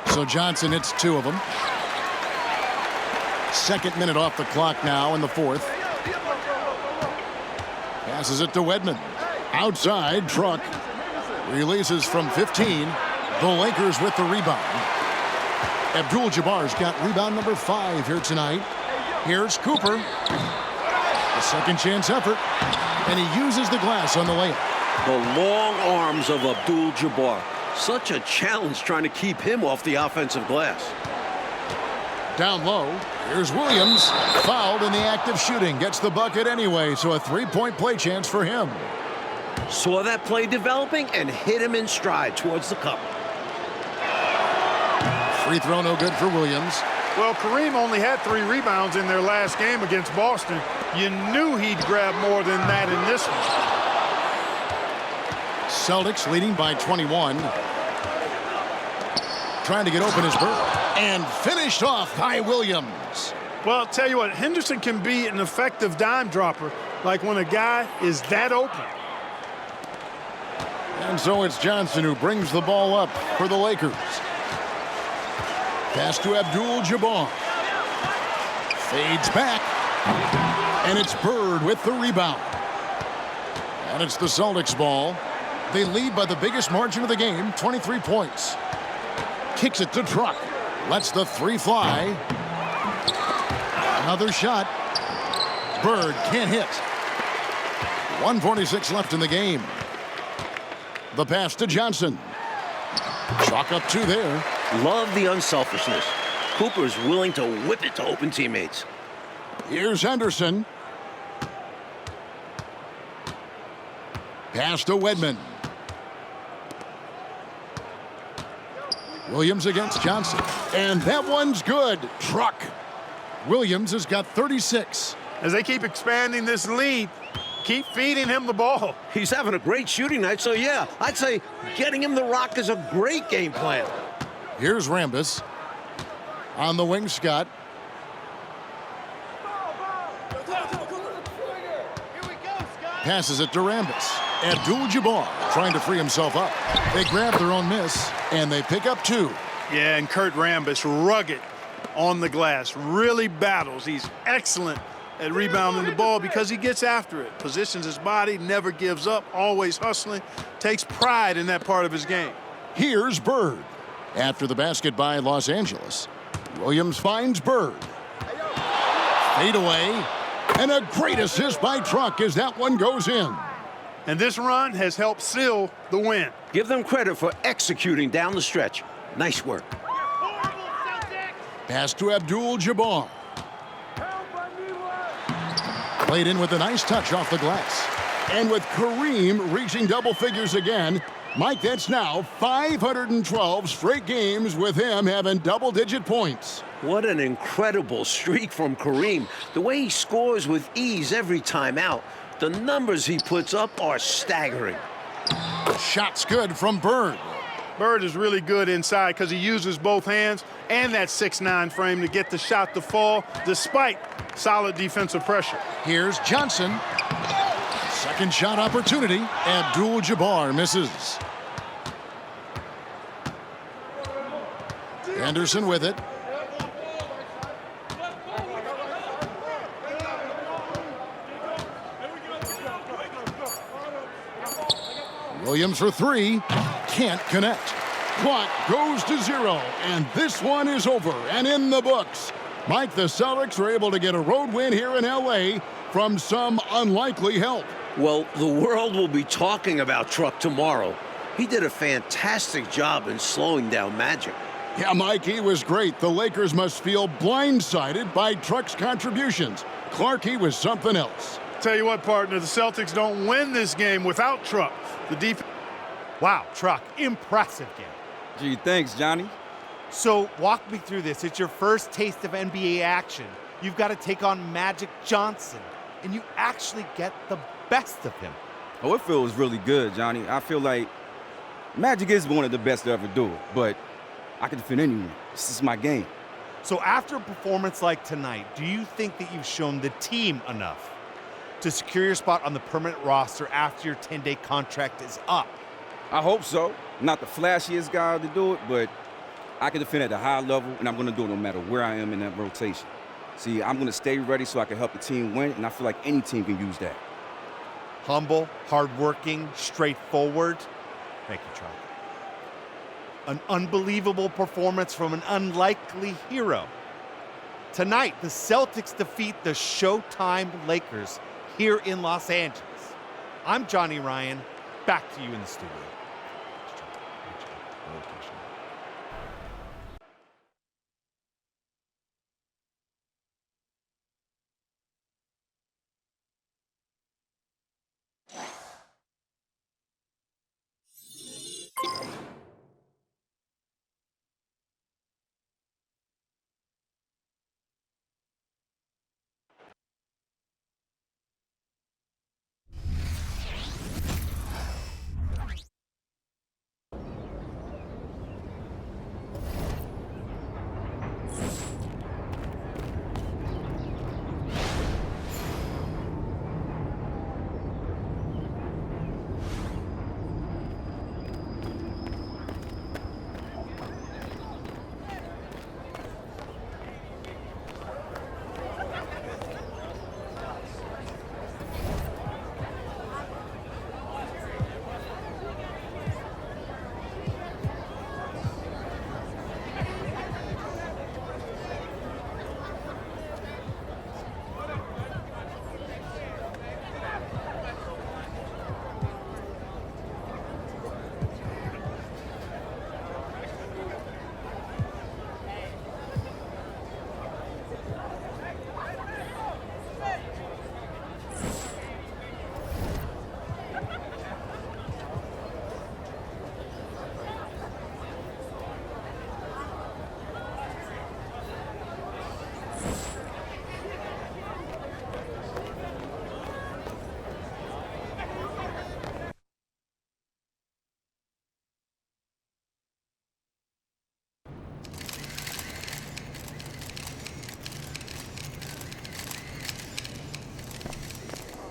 So Johnson hits 2 of them. Second minute off the clock now in the fourth. Passes it to Wedman. Outside, Truck. Releases from 15. The Lakers with the rebound. Abdul-Jabbar's got rebound number 5 here tonight. Here's Cooper. A second chance effort. And he uses the glass on the layup. The long arms of Abdul-Jabbar. Such a challenge trying to keep him off the offensive glass. Down low, here's Williams. Fouled in the act of shooting. Gets the bucket anyway, so a 3-point play chance for him. Saw that play developing and hit him in stride towards the cup. Free throw no good for Williams. Well, Kareem only had 3 rebounds in their last game against Boston. You knew he'd grab more than that in this one. Celtics leading by 21. Trying to get open is Bird. And finished off by Williams. Well, I'll tell you what, Henderson can be an effective dime dropper, like when a guy is that open. And so it's Johnson who brings the ball up for the Lakers. Pass to Abdul-Jabbar. Fades back. And it's Bird with the rebound. And it's the Celtics ball. They lead by the biggest margin of the game, 23 points. Kicks it to Truck. Lets the 3 fly. Another shot. Bird can't hit. 1:46 left in the game. The pass to Johnson. Chalk up 2 there. Love the unselfishness. Cooper's willing to whip it to open teammates. Here's Henderson. Pass to Wedman. Williams against Johnson. And that one's good. Truck. Williams has got 36. As they keep expanding this lead, keep feeding him the ball. He's having a great shooting night, so yeah, I'd say getting him the rock is a great game plan. Here's Rambis. On the wing, Scott. Passes it to Rambis. Abdul-Jabbar trying to free himself up. They grab their own miss, and they pick up 2. Yeah, and Kurt Rambis, rugged on the glass, really battles. He's excellent at rebounding the ball because he gets after it, positions his body, never gives up, always hustling, takes pride in that part of his game. Here's Bird. After the basket by Los Angeles, Williams finds Bird. Fade away, and a great assist by Truck as that one goes in. And this run has helped seal the win. Give them credit for executing down the stretch. Nice work. Pass to Abdul-Jabbar. Played in with a nice touch off the glass. And with Kareem reaching double figures again, Mike, that's now 512 straight games with him having double-digit points. What an incredible streak from Kareem. The way he scores with ease every time out. The numbers he puts up are staggering. Shot's good from Bird. Bird is really good inside because he uses both hands and that 6'9" frame to get the shot to fall despite solid defensive pressure. Here's Johnson. Second shot opportunity. Abdul-Jabbar misses. Anderson with it. Williams for three. Can't connect. Clock goes to 0, and this one is over and in the books. Mike, the Celtics were able to get a road win here in L.A. from some unlikely help. Well, the world will be talking about Truck tomorrow. He did a fantastic job in slowing down Magic. Yeah, Mike, he was great. The Lakers must feel blindsided by Truck's contributions. Clark, he was something else. Tell you what, partner, the Celtics don't win this game without Truck. The defense. Wow, Truck, impressive game. Gee, thanks, Johnny. So walk me through this. It's your first taste of NBA action. You've got to take on Magic Johnson, and you actually get the best of him. Oh, it feels really good, Johnny. I feel like Magic is one of the best to ever do it, but I can defend anyone. This is my game. So after a performance like tonight, do you think that you've shown the team enough to secure your spot on the permanent roster after your 10-day contract is up? I hope so. Not the flashiest guy to do it, but I can defend at a high level, and I'm going to do it no matter where I am in that rotation. See, I'm going to stay ready so I can help the team win, and I feel like any team can use that. Humble, hardworking, straightforward. Thank you, Truck. An unbelievable performance from an unlikely hero. Tonight, the Celtics defeat the Showtime Lakers here in Los Angeles. I'm Johnny Ryan. Back to you in the studio.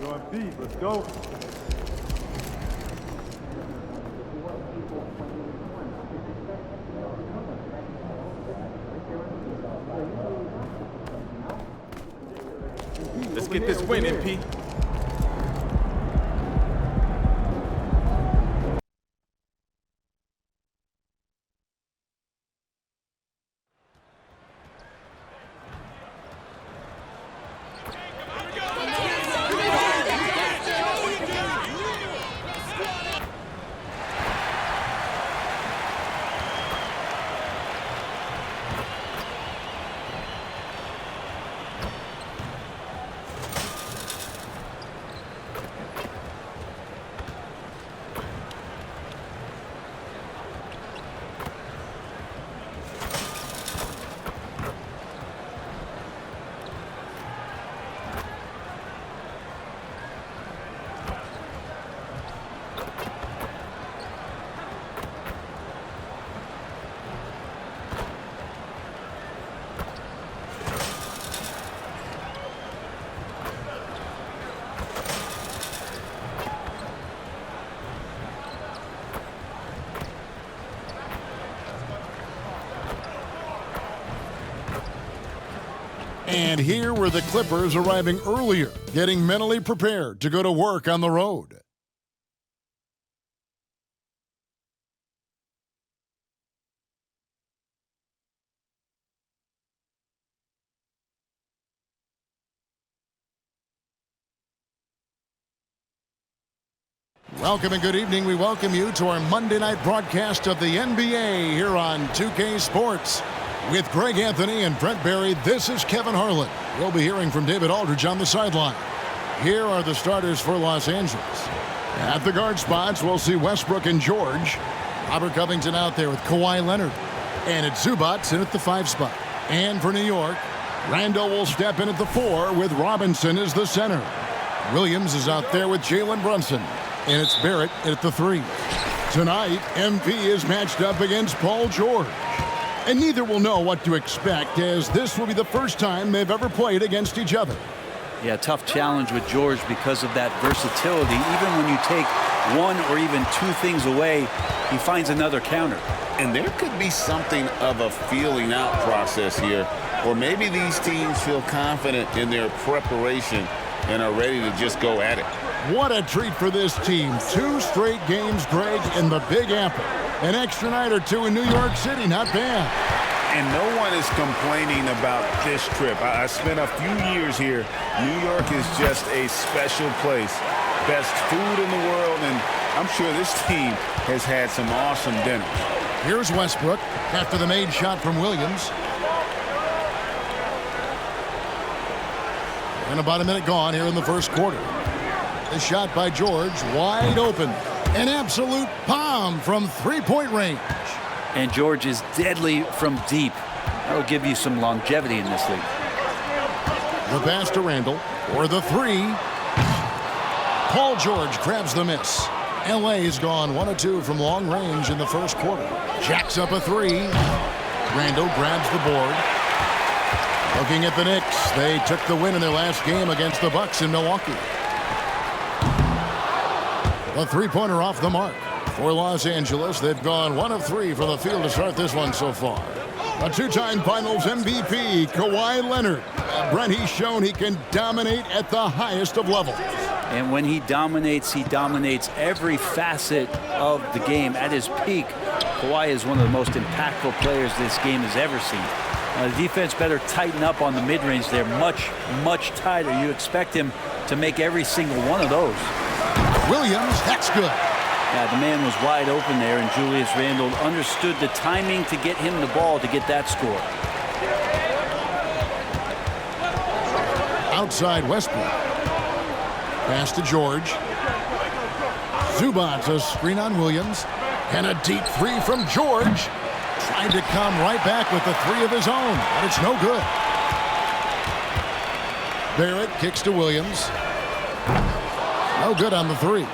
Yo, MPs, let's go. Let's get this win, MP. And here were the Clippers arriving earlier, getting mentally prepared to go to work on the road. Welcome and good evening. We welcome you to our Monday night broadcast of the NBA here on 2K Sports. With Greg Anthony and Brent Barry, this is Kevin Harlan. We'll be hearing from David Aldridge on the sideline. Here are the starters for Los Angeles. At the guard spots, we'll see Westbrook and George. Robert Covington out there with Kawhi Leonard. And it's Zubac in at the 5 spot. And for New York, Randall will step in at the 4 with Robinson as the center. Williams is out there with Jalen Brunson. And it's Barrett at the 3. Tonight, MP is matched up against Paul George. And neither will know what to expect, as this will be the first time they've ever played against each other. Yeah, tough challenge with George because of that versatility. Even when you take one or even two things away, he finds another counter. And there could be something of a feeling out process here, or maybe these teams feel confident in their preparation and are ready to just go at it. What a treat for this team. 2 straight games, Greg, in the Big Apple. An extra night or 2 in New York City, not bad. And no one is complaining about this trip. I spent a few years here. New York is just a special place. Best food in the world, and I'm sure this team has had some awesome dinners. Here's Westbrook after the made shot from Williams. And about a minute gone here in the first quarter. The shot by George, wide open. An absolute bomb from three-point range. And George is deadly from deep. That'll give you some longevity in this league. The pass to Randall for the 3. Paul George grabs the miss. LA's gone 1 of 2 from long range in the first quarter. Jacks up a 3. Randall grabs the board. Looking at the Knicks, they took the win in their last game against the Bucks in Milwaukee. A 3-pointer off the mark for Los Angeles. They've gone 1 of 3 from the field to start this one so far. A 2-time Finals MVP, Kawhi Leonard. Brent, he's shown he can dominate at the highest of levels. And when he dominates every facet of the game. At his peak, Kawhi is one of the most impactful players this game has ever seen. The defense better tighten up on the mid-range. They're much, much tighter. You expect him to make every single one of those. Williams, that's good. Yeah, the man was wide open there, and Julius Randle understood the timing to get him the ball to get that score. Outside Westbrook. Pass to George. Zubac, a screen on Williams. And a deep 3 from George. Trying to come right back with the 3 of his own, but it's no good. Barrett kicks to Williams. No good on the 3.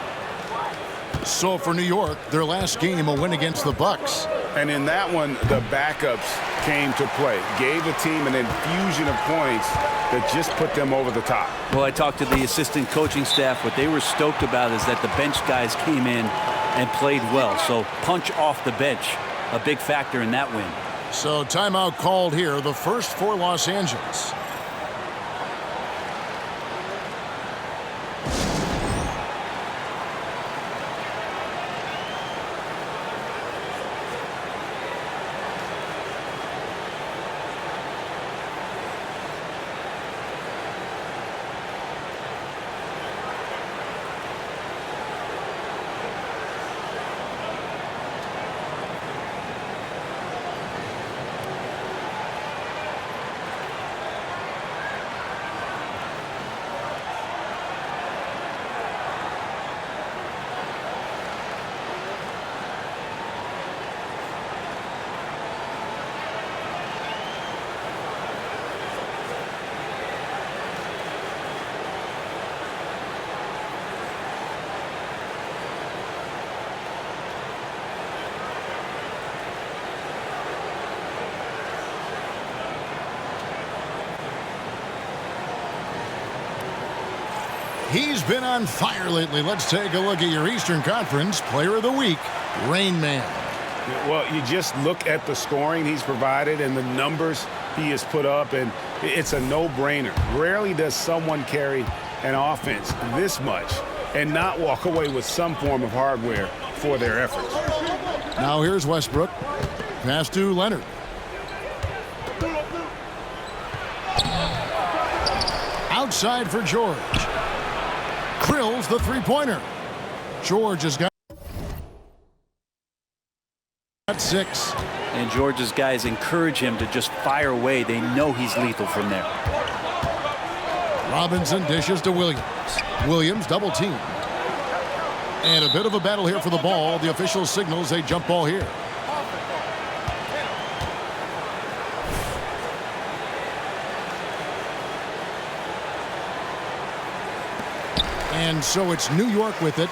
So for New York, their last game, a win against the Bucks. And in that one, the backups came to play. Gave the team an infusion of points that just put them over the top. Well, I talked to the assistant coaching staff. What they were stoked about is that the bench guys came in and played well. So punch off the bench, a big factor in that win. So timeout called here, the first for Los Angeles. He's been on fire lately. Let's take a look at your Eastern Conference Player of the Week, Rain Man. Well, you just look at the scoring he's provided and the numbers he has put up, and it's a no-brainer. Rarely does someone carry an offense this much and not walk away with some form of hardware for their efforts. Now here's Westbrook. Pass to Leonard. Outside for George. Drills the three-pointer. George has got 6. And George's guys encourage him to just fire away. They know he's lethal from there. Robinson dishes to Williams. Williams double team. And a bit of a battle here for the ball. The official signals a jump ball here. And so it's New York with it.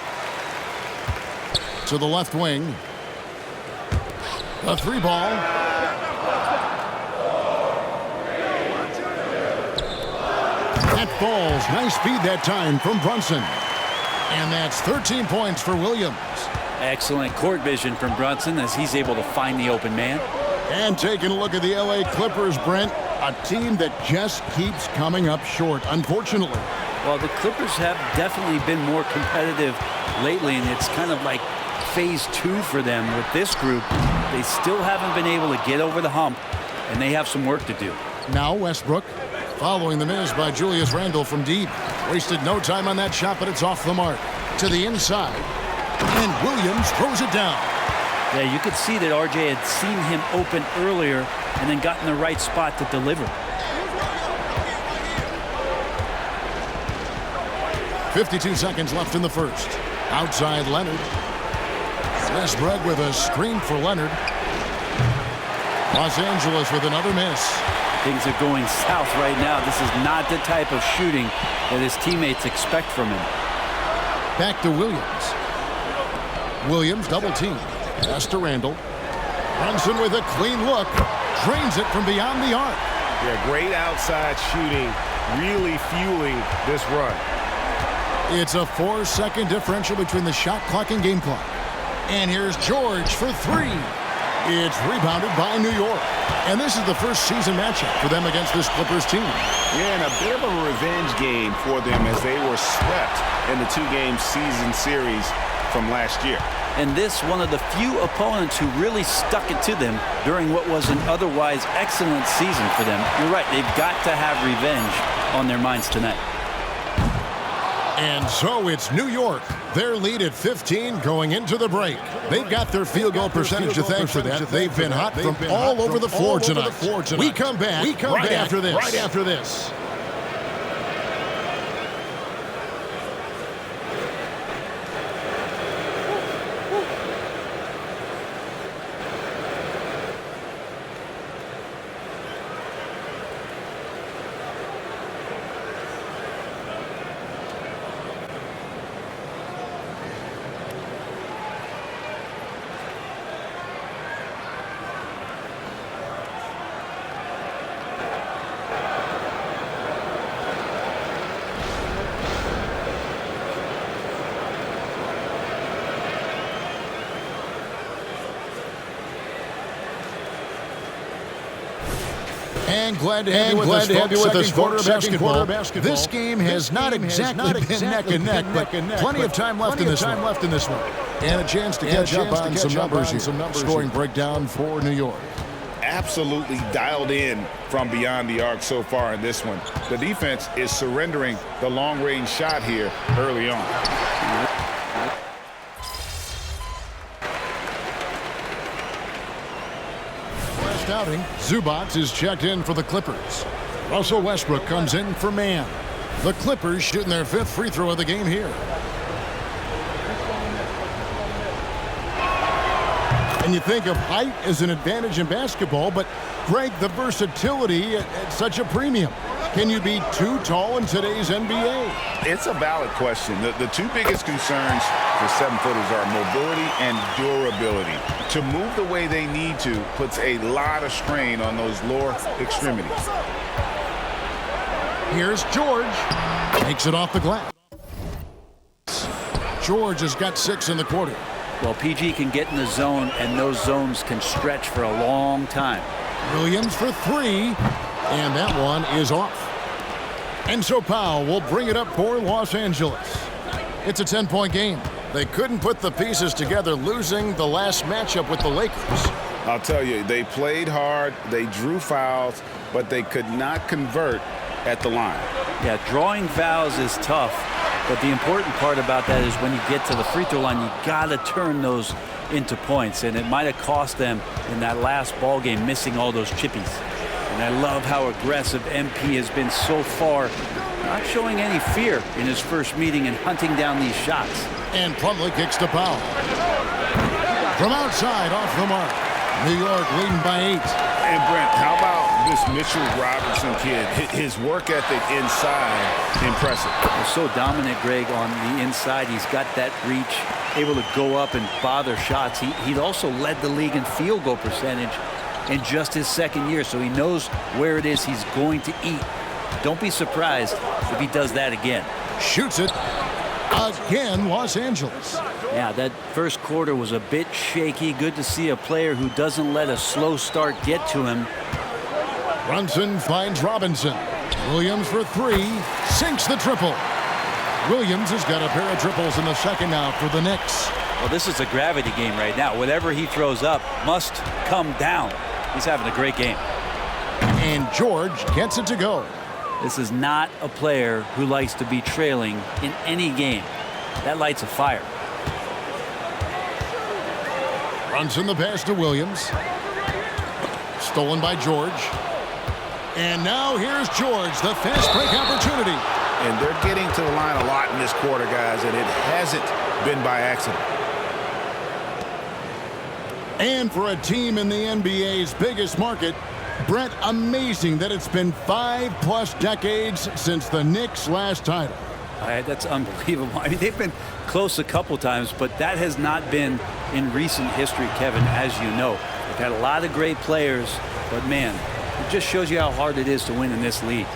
To the left wing. A 3 ball. That falls. Nice speed that time from Brunson. And that's 13 points for Williams. Excellent court vision from Brunson as he's able to find the open man. And taking a look at the LA Clippers, Brent, a team that just keeps coming up short, unfortunately. Well, the Clippers have definitely been more competitive lately, and it's kind of like phase 2 for them with this group. They still haven't been able to get over the hump, and they have some work to do. Now Westbrook following the miss by Julius Randle from deep. Wasted no time on that shot, but it's off the mark. To the inside, and Williams throws it down. Yeah, you could see that RJ had seen him open earlier and then got in the right spot to deliver. 52 seconds left in the first. Outside Leonard. Westbrook with a screen for Leonard. Los Angeles with another miss. Things are going south right now. This is not the type of shooting that his teammates expect from him. Back to Williams. Williams double team. Pass to Randle. Brunson with a clean look. Drains it from beyond the arc. Yeah, great outside shooting. Really fueling this run. It's a 4-second differential between the shot clock and game clock. And here's George for 3. It's rebounded by New York. And this is the first season matchup for them against this Clippers team. Yeah, and a bit of a revenge game for them as they were swept in the 2-game season series from last year. And this one of the few opponents who really stuck it to them during what was an otherwise excellent season for them. You're right, they've got to have revenge on their minds tonight. And so it's New York. Their lead at 15 going into the break. They've got their field goal percentage to thank for that. They've been hot from all over the floor tonight. We come back right after this. And glad to have you with us, quarter basketball. This game has not exactly been neck and neck, but plenty of time left in this one. And a chance to catch up on some numbers here. Scoring breakdown for New York. Absolutely dialed in from beyond the arc so far in this one. The defense is surrendering the long-range shot here early on. Outing. Zubac is checked in for the Clippers. Russell Westbrook comes in for man. The Clippers shooting their 5th free throw of the game here. And you think of height as an advantage in basketball, but Greg, the versatility at such a premium. Can you be too tall in today's NBA? It's a valid question. The 2 biggest concerns for 7-footers are mobility and durability. To move the way they need to puts a lot of strain on those lower extremities. Here's George. Takes it off the glass. George has got 6 in the quarter. Well, PG can get in the zone, and those zones can stretch for a long time. Williams for 3, and that one is off. And so Powell will bring it up for Los Angeles. It's a 10-point game. They couldn't put the pieces together, losing the last matchup with the Lakers. I'll tell you, they played hard, they drew fouls, but they could not convert at the line. Yeah, drawing fouls is tough, But the important part about that is when you get to the free throw line, you got to turn those into points. And it might have cost them in that last ball game missing all those chippies. And I love how aggressive MP has been so far, not showing any fear in his first meeting and hunting down these shots. And Plumlee kicks the foul. From outside, off the mark. New York leading by 8. And Brent, how about this Mitchell Robinson kid? His work ethic inside, impressive. He's so dominant, Greg, on the inside. He's got that reach, able to go up and bother shots. He also led the league in field goal percentage in just his second year, so he knows where it is he's going to eat. Don't be surprised if he does that again. Shoots it again, Los Angeles. Yeah, that first quarter was a bit shaky. Good to see a player who doesn't let a slow start get to him. Brunson finds Robinson. Williams for 3, sinks the triple. Williams has got a pair of triples in the second now for the Knicks. Well, this is a gravity game right now. Whatever he throws up must come down. He's having a great game. And George gets it to go. This is not a player who likes to be trailing in any game. That lights a fire. Brunson the pass to Williams. Stolen by George. And now here's George, the fast break opportunity. And they're getting to the line a lot in this quarter, guys, and it hasn't been by accident. And for a team in the NBA's biggest market, Brett, amazing that it's been 5+ decades since the Knicks' last title. That's unbelievable. I mean, they've been close a couple times, but that has not been in recent history, Kevin, as you know. They've had a lot of great players, but man, it just shows you how hard it is to win in this league.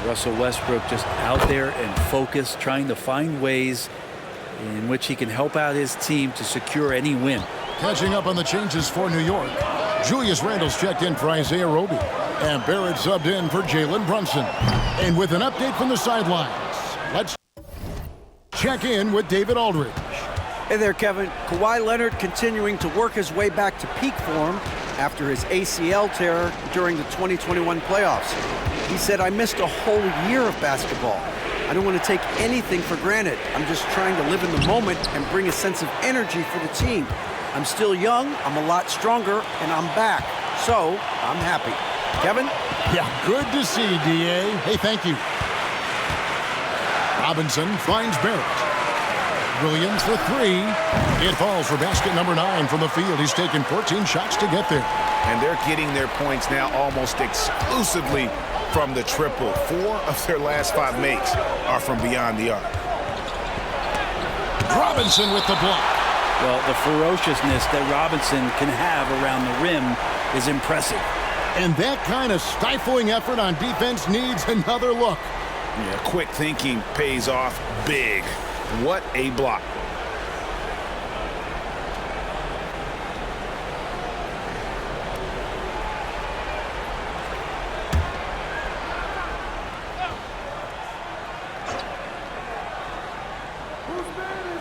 Russell Westbrook just out there and focused, trying to find ways in which he can help out his team to secure any win. Catching up on the changes for New York. Julius Randle's checked in for Isaiah Roby. And Barrett subbed in for Jalen Brunson. And with an update from the sidelines, let's check in with David Aldridge. Hey there, Kevin. Kawhi Leonard continuing to work his way back to peak form after his ACL tear during the 2021 playoffs. He said, "I missed a whole year of basketball. I don't want to take anything for granted. I'm just trying to live in the moment and bring a sense of energy for the team. I'm still young, I'm a lot stronger, and I'm back. So, I'm happy." Kevin? Yeah, good to see, D.A. Hey, thank you. Robinson finds Barrett. Williams for 3. It falls for basket number 9 from the field. He's taken 14 shots to get there. And they're getting their points now almost exclusively from the triple. 4 of their last 5 makes are from beyond the arc. Robinson with the block. Well, the ferociousness that Robinson can have around the rim is impressive. And that kind of stifling effort on defense needs another look. Yeah, quick thinking pays off big. What a block.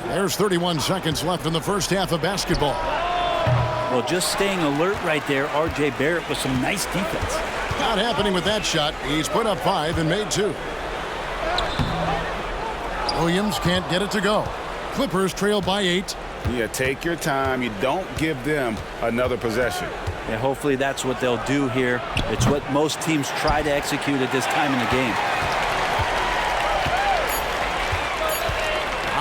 There's 31 seconds left in the first half of basketball. Well, just staying alert right there, R.J. Barrett with some nice defense. Not happening with that shot. He's put up 5 and made 2. Williams can't get it to go. Clippers trail by 8. Yeah, take your time. You don't give them another possession. Yeah, hopefully that's what they'll do here. It's what most teams try to execute at this time in the game.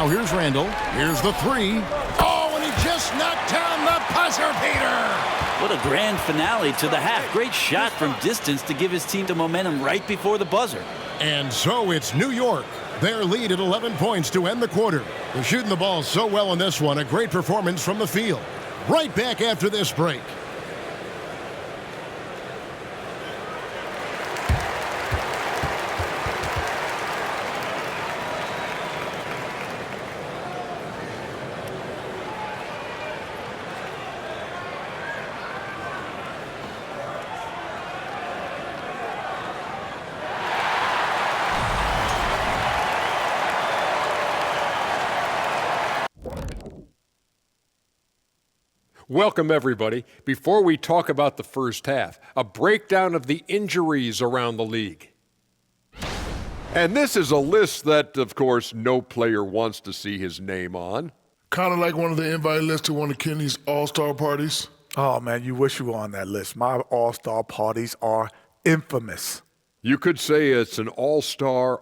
Now here's Randle. Here's the 3. Oh, and he just knocked down the buzzer beater. What a grand finale to the half. Great shot from distance to give his team the momentum right before the buzzer. And so it's New York. Their lead at 11 points to end the quarter. They're shooting the ball so well in this one. A great performance from the field. Right back after this break. Welcome, everybody. Before we talk about the first half, a breakdown of the injuries around the league. And this is a list that, of course, no player wants to see his name on. Kind of like one of the invite lists to one of Kenny's all-star parties. Oh, man, you wish you were on that list. My all-star parties are infamous. You could say it's an all-star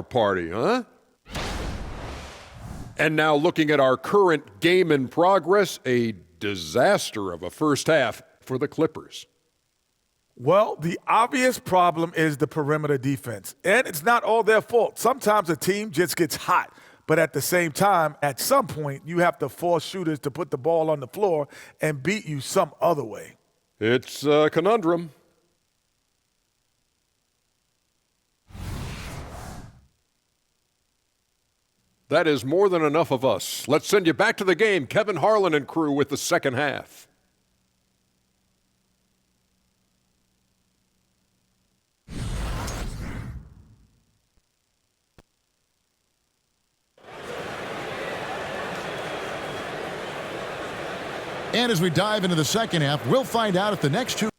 party, huh? And now looking at our current game in progress, a disaster of a first half for the Clippers. Well, the obvious problem is the perimeter defense, and it's not all their fault. Sometimes a team just gets hot, but at the same time, at some point, you have to force shooters to put the ball on the floor and beat you some other way. It's a conundrum. That is more than enough of us. Let's send you back to the game. Kevin Harlan and crew with the second half. And as we dive into the second half, we'll find out if the next two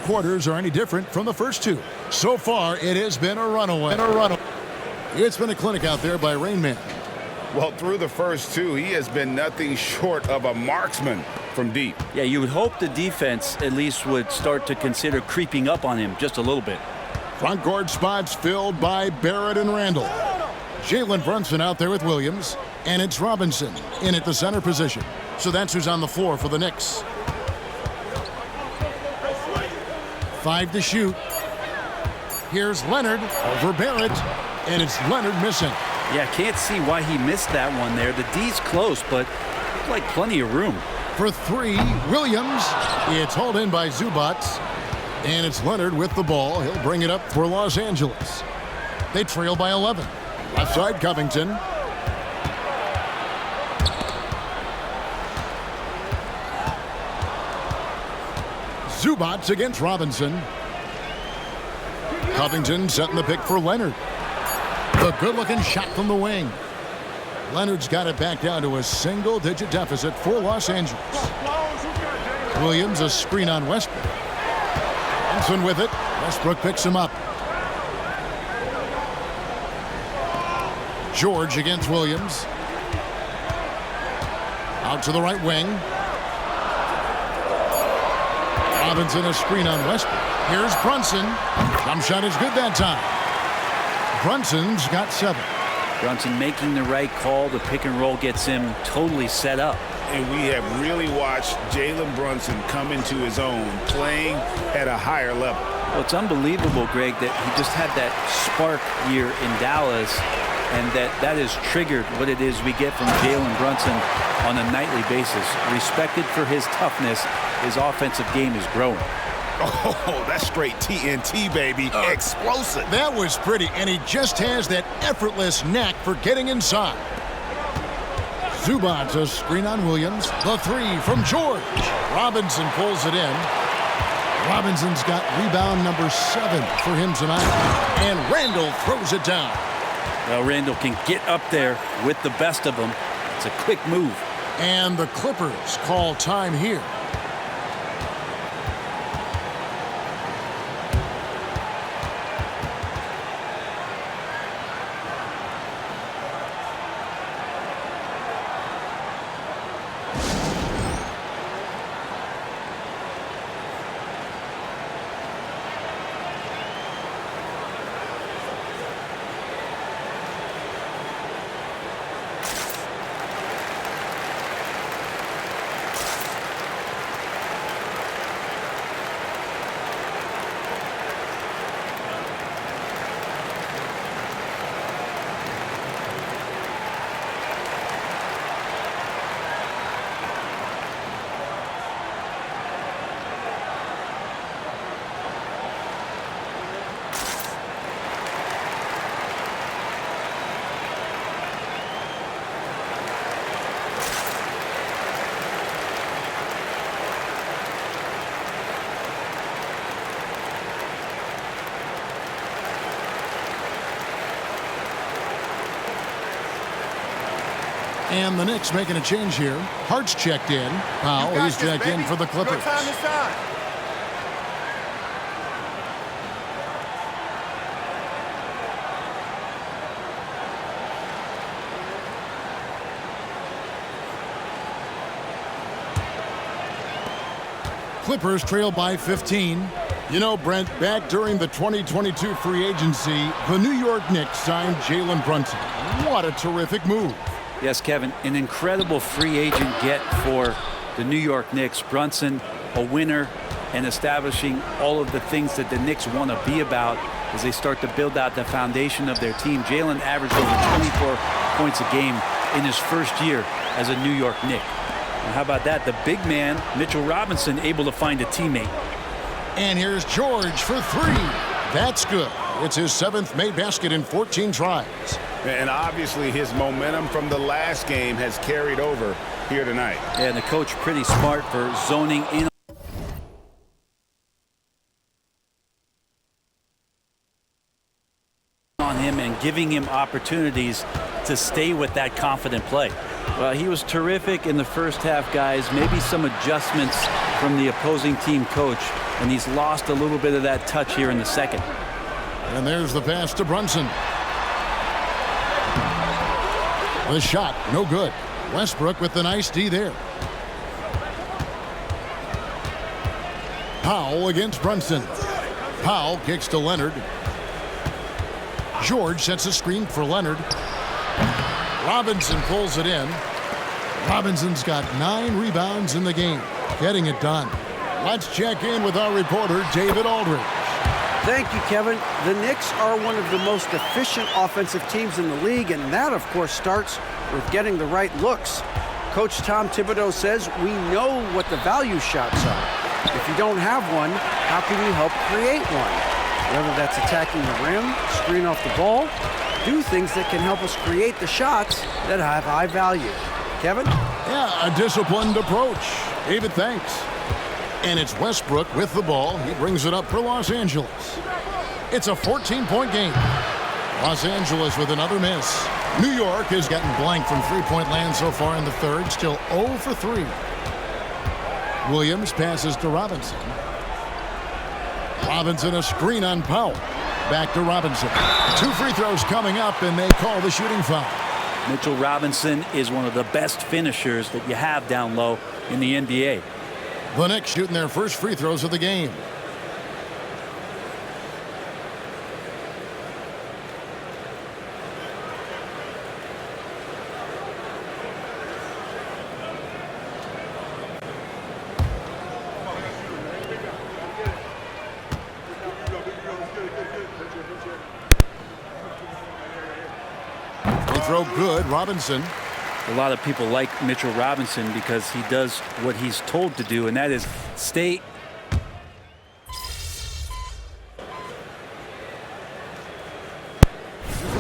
quarters are any different from the first two. So far, it has been a runaway. It's been a clinic out there by Rain Man. Well, through the first two, he has been nothing short of a marksman from deep. Yeah, you would hope the defense at least would start to consider creeping up on him just a little bit. Front court spots filled by Barrett and Randall. Jalen Brunson out there with Williams, and it's Robinson in at the center position. So that's who's on the floor for the Knicks. 5 to shoot. Here's Leonard over Barrett, and it's Leonard missing. Yeah, can't see why he missed that one there. The D's close, but looked like plenty of room. For 3, Williams. It's hauled in by Zubac, and it's Leonard with the ball. He'll bring it up for Los Angeles. They trail by 11. Left side, Covington. Zubats against Robinson. Covington setting the pick for Leonard. The good-looking shot from the wing. Leonard's got it back down to a single-digit deficit for Los Angeles. Williams a screen on Westbrook. Johnson with it. Westbrook picks him up. George against Williams. Out to the right wing. Robinson a screen on Westbrook. Here's Brunson. Jump shot is good that time. Brunson's got 7. Brunson making the right call. The pick and roll gets him totally set up. And we have really watched Jalen Brunson come into his own, playing at a higher level. Well, it's unbelievable, Greg, that he just had that spark year in Dallas, and that has triggered what it is we get from Jalen Brunson on a nightly basis. Respected for his toughness, his offensive game is growing. Oh, that's straight TNT, baby. Explosive. That was pretty, and he just has that effortless knack for getting inside. Zubats a screen on Williams. The 3 from George. Robinson pulls it in. Robinson's got rebound number 7 for him tonight. And Randall throws it down. Well, Randall can get up there with the best of them. It's a quick move. And the Clippers call time here. And the Knicks making a change here. Hart's checked in. Powell, he's checked in for the Clippers. Clippers trail by 15. You know, Brent, back during the 2022 free agency, the New York Knicks signed Jalen Brunson. What a terrific move. Yes, Kevin, an incredible free agent get for the New York Knicks. Brunson, a winner, and establishing all of the things that the Knicks want to be about as they start to build out the foundation of their team. Jalen averaged over 24 points a game in his first year as a New York Knick. And how about that? The big man, Mitchell Robinson, able to find a teammate. And here's George for 3. That's good. It's his 7th made basket in 14 tries. And obviously his momentum from the last game has carried over here tonight. Yeah, and the coach pretty smart for zoning in on him and giving him opportunities to stay with that confident play. Well, he was terrific in the first half, guys. Maybe some adjustments from the opposing team coach, and he's lost a little bit of that touch here in the second. And there's the pass to Brunson. The shot, no good. Westbrook with the nice D there. Powell against Brunson. Powell kicks to Leonard. George sets a screen for Leonard. Robinson pulls it in. Robinson's got 9 rebounds in the game, getting it done. Let's check in with our reporter, David Aldridge. Thank you, Kevin. The Knicks are one of the most efficient offensive teams in the league, and that, of course, starts with getting the right looks. Coach Tom Thibodeau says we know what the value shots are. If you don't have one, how can you help create one? Whether that's attacking the rim, screen off the ball, do things that can help us create the shots that have high value. Kevin? Yeah, a disciplined approach. David, thanks. And it's Westbrook with the ball. He brings it up for Los Angeles. It's a 14-point game. Los Angeles with another miss. New York has gotten blank from three-point land so far in the third. Still 0 for 3. Williams passes to Robinson. Robinson a screen on Powell. Back to Robinson. 2 free throws coming up, and they call the shooting foul. Mitchell Robinson is one of the best finishers that you have down low in the NBA. The Knicks shooting their first free throws of the game. Throw good, Robinson. A lot of people like Mitchell Robinson because he does what he's told to do, and that is stay.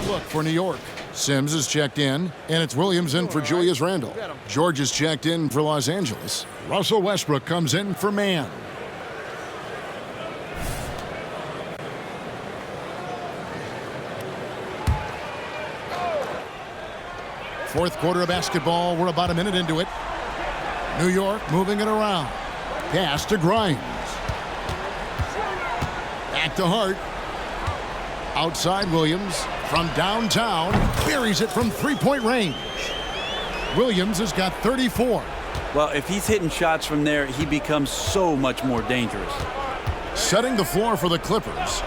Look for New York. Sims is checked in, and it's Williams in for Julius Randle. George is checked in for Los Angeles. Russell Westbrook comes in for Mann. Fourth quarter of basketball. We're about a minute into it. New York moving it around. Pass to Grimes. Back to Hart. Outside Williams from downtown. Buries it from three-point range. Williams has got 34. Well, if he's hitting shots from there, he becomes so much more dangerous. Setting the floor for the Clippers.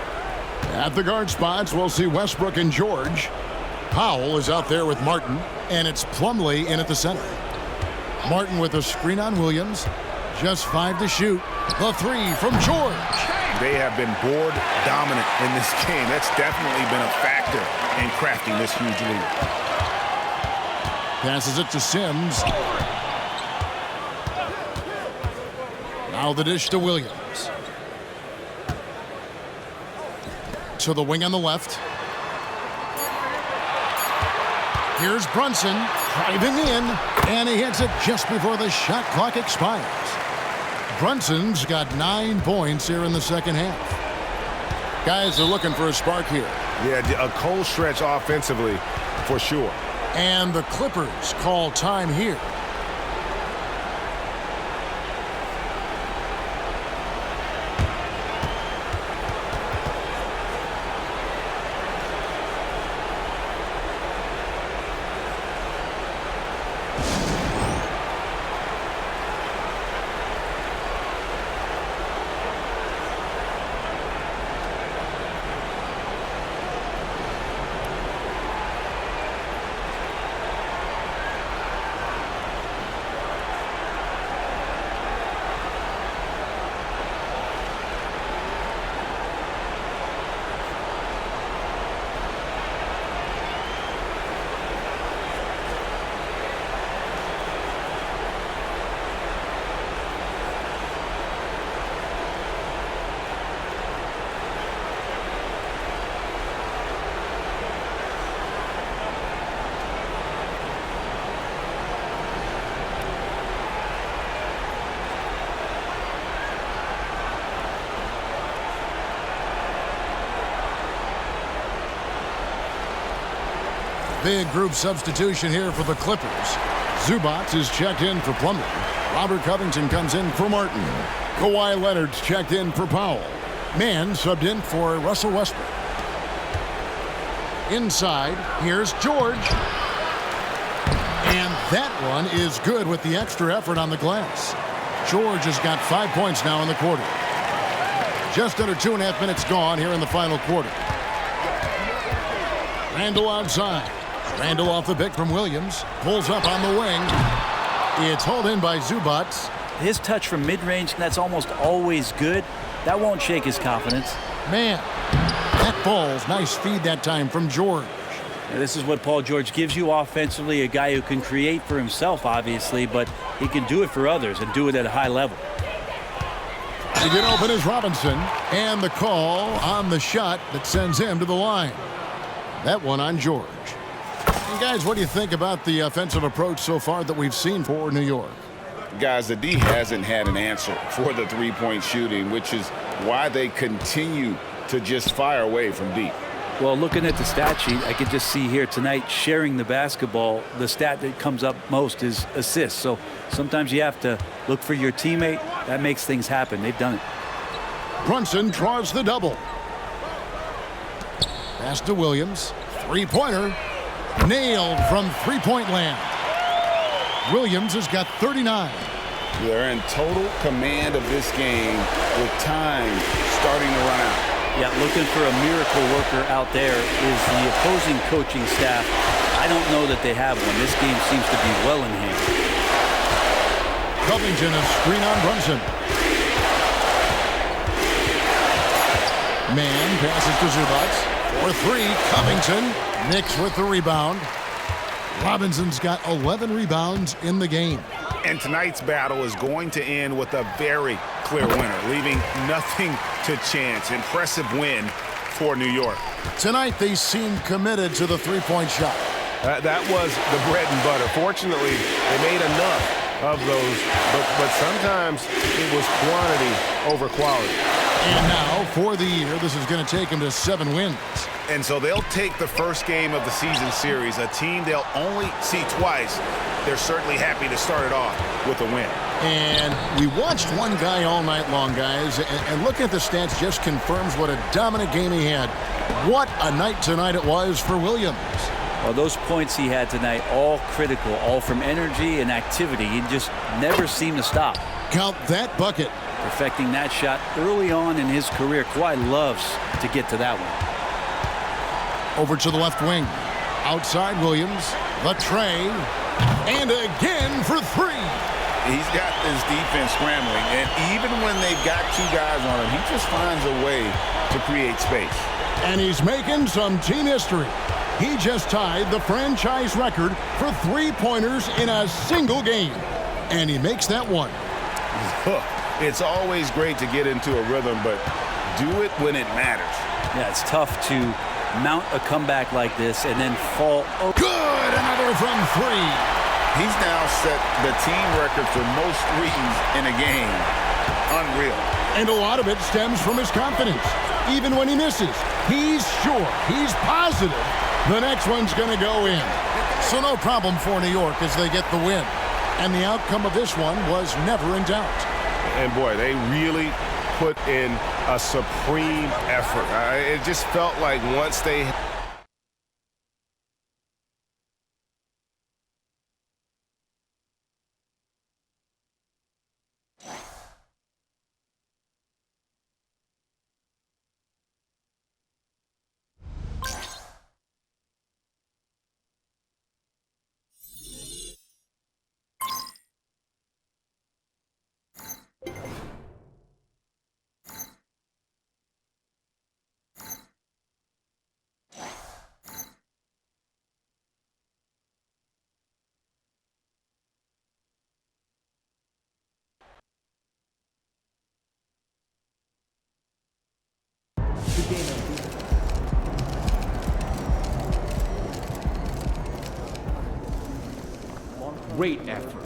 At the guard spots, we'll see Westbrook and George. Powell is out there with Martin, and it's Plumlee in at the center. Martin with a screen on Williams. Just 5 to shoot. The 3 from George. They have been board dominant in this game. That's definitely been a factor in crafting this huge lead. Passes it to Sims. Now the dish to Williams. To the wing on the left. Here's Brunson driving in, and he hits it just before the shot clock expires. Brunson's got 9 points here in the second half. Guys are looking for a spark here. Yeah, a cold stretch offensively for sure. And the Clippers call time here. Big group substitution here for the Clippers. Zubac is checked in for Plumlee. Robert Covington comes in for Martin. Kawhi Leonard's checked in for Powell. Mann subbed in for Russell Westbrook. Inside, here's George. And that one is good with the extra effort on the glass. George has got 5 points now in the quarter. Just under 2.5 minutes gone here in the final quarter. Randle outside. Randle off the pick from Williams. Pulls up on the wing. It's hauled in by Zubac. His touch from mid-range, that's almost always good. That won't shake his confidence. Man, that ball's nice feed that time from George. Now, this is what Paul George gives you offensively, a guy who can create for himself, obviously, but he can do it for others and do it at a high level. To get open is Robinson, and the call on the shot that sends him to the line. That one on George. And guys, what do you think about the offensive approach so far that we've seen for New York? Guys, the D hasn't had an answer for the three-point shooting, which is why they continue to just fire away from deep. Well, looking at the stat sheet, I could just see here tonight sharing the basketball. The stat that comes up most is assists. So sometimes you have to look for your teammate. That makes things happen. They've done it. Brunson draws the double. Pass to Williams. Three-pointer. Nailed from three-point land. Williams has got 39. They're in total command of this game with time starting to run out. Yeah, looking for a miracle worker out there is the opposing coaching staff. I don't know that they have one. This game seems to be well in hand. Covington a screen on Brunson. Man passes to Zubac. For three, Covington. Knicks with the rebound. Robinson's got 11 rebounds in the game. And tonight's battle is going to end with a very clear winner, leaving nothing to chance. Impressive win for New York. Tonight, they seem committed to the three-point shot. That was the bread and butter. Fortunately, they made enough of those, but sometimes it was quantity over quality. And now, for the year, this is going to take them to 7 wins. And so they'll take the first game of the season series, a team they'll only see twice. They're certainly happy to start it off with a win. And we watched one guy all night long, guys, and looking at the stats just confirms what a dominant game he had. What a night tonight it was for Williams. Well, those points he had tonight, all critical, all from energy and activity. He just never seemed to stop. Count that bucket. Perfecting that shot early on in his career. Kawhi loves to get to that one. Over to the left wing. Outside Williams. The tray. And again for three. He's got this defense scrambling, and even when they've got two guys on him, he just finds a way to create space. And he's making some team history. He just tied the franchise record for three-pointers in a single game. And he makes that one. It's always great to get into a rhythm, but do it when it matters. Yeah, it's tough to mount a comeback like this and then fall. Good! Another from three. He's now set the team record for most threes in a game. Unreal. And a lot of it stems from his confidence. Even when he misses, he's sure, he's positive the next one's going to go in. So no problem for New York as they get the win. And the outcome of this one was never in doubt. And boy, they really put in a supreme effort. It just felt like once they... Great effort.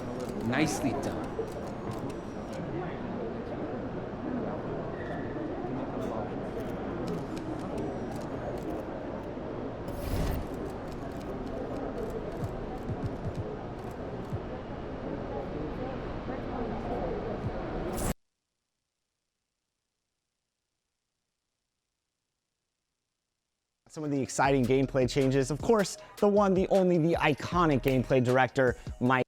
Nicely done. Some of the exciting gameplay changes. Of course, the one, the only, the iconic gameplay director, Mike.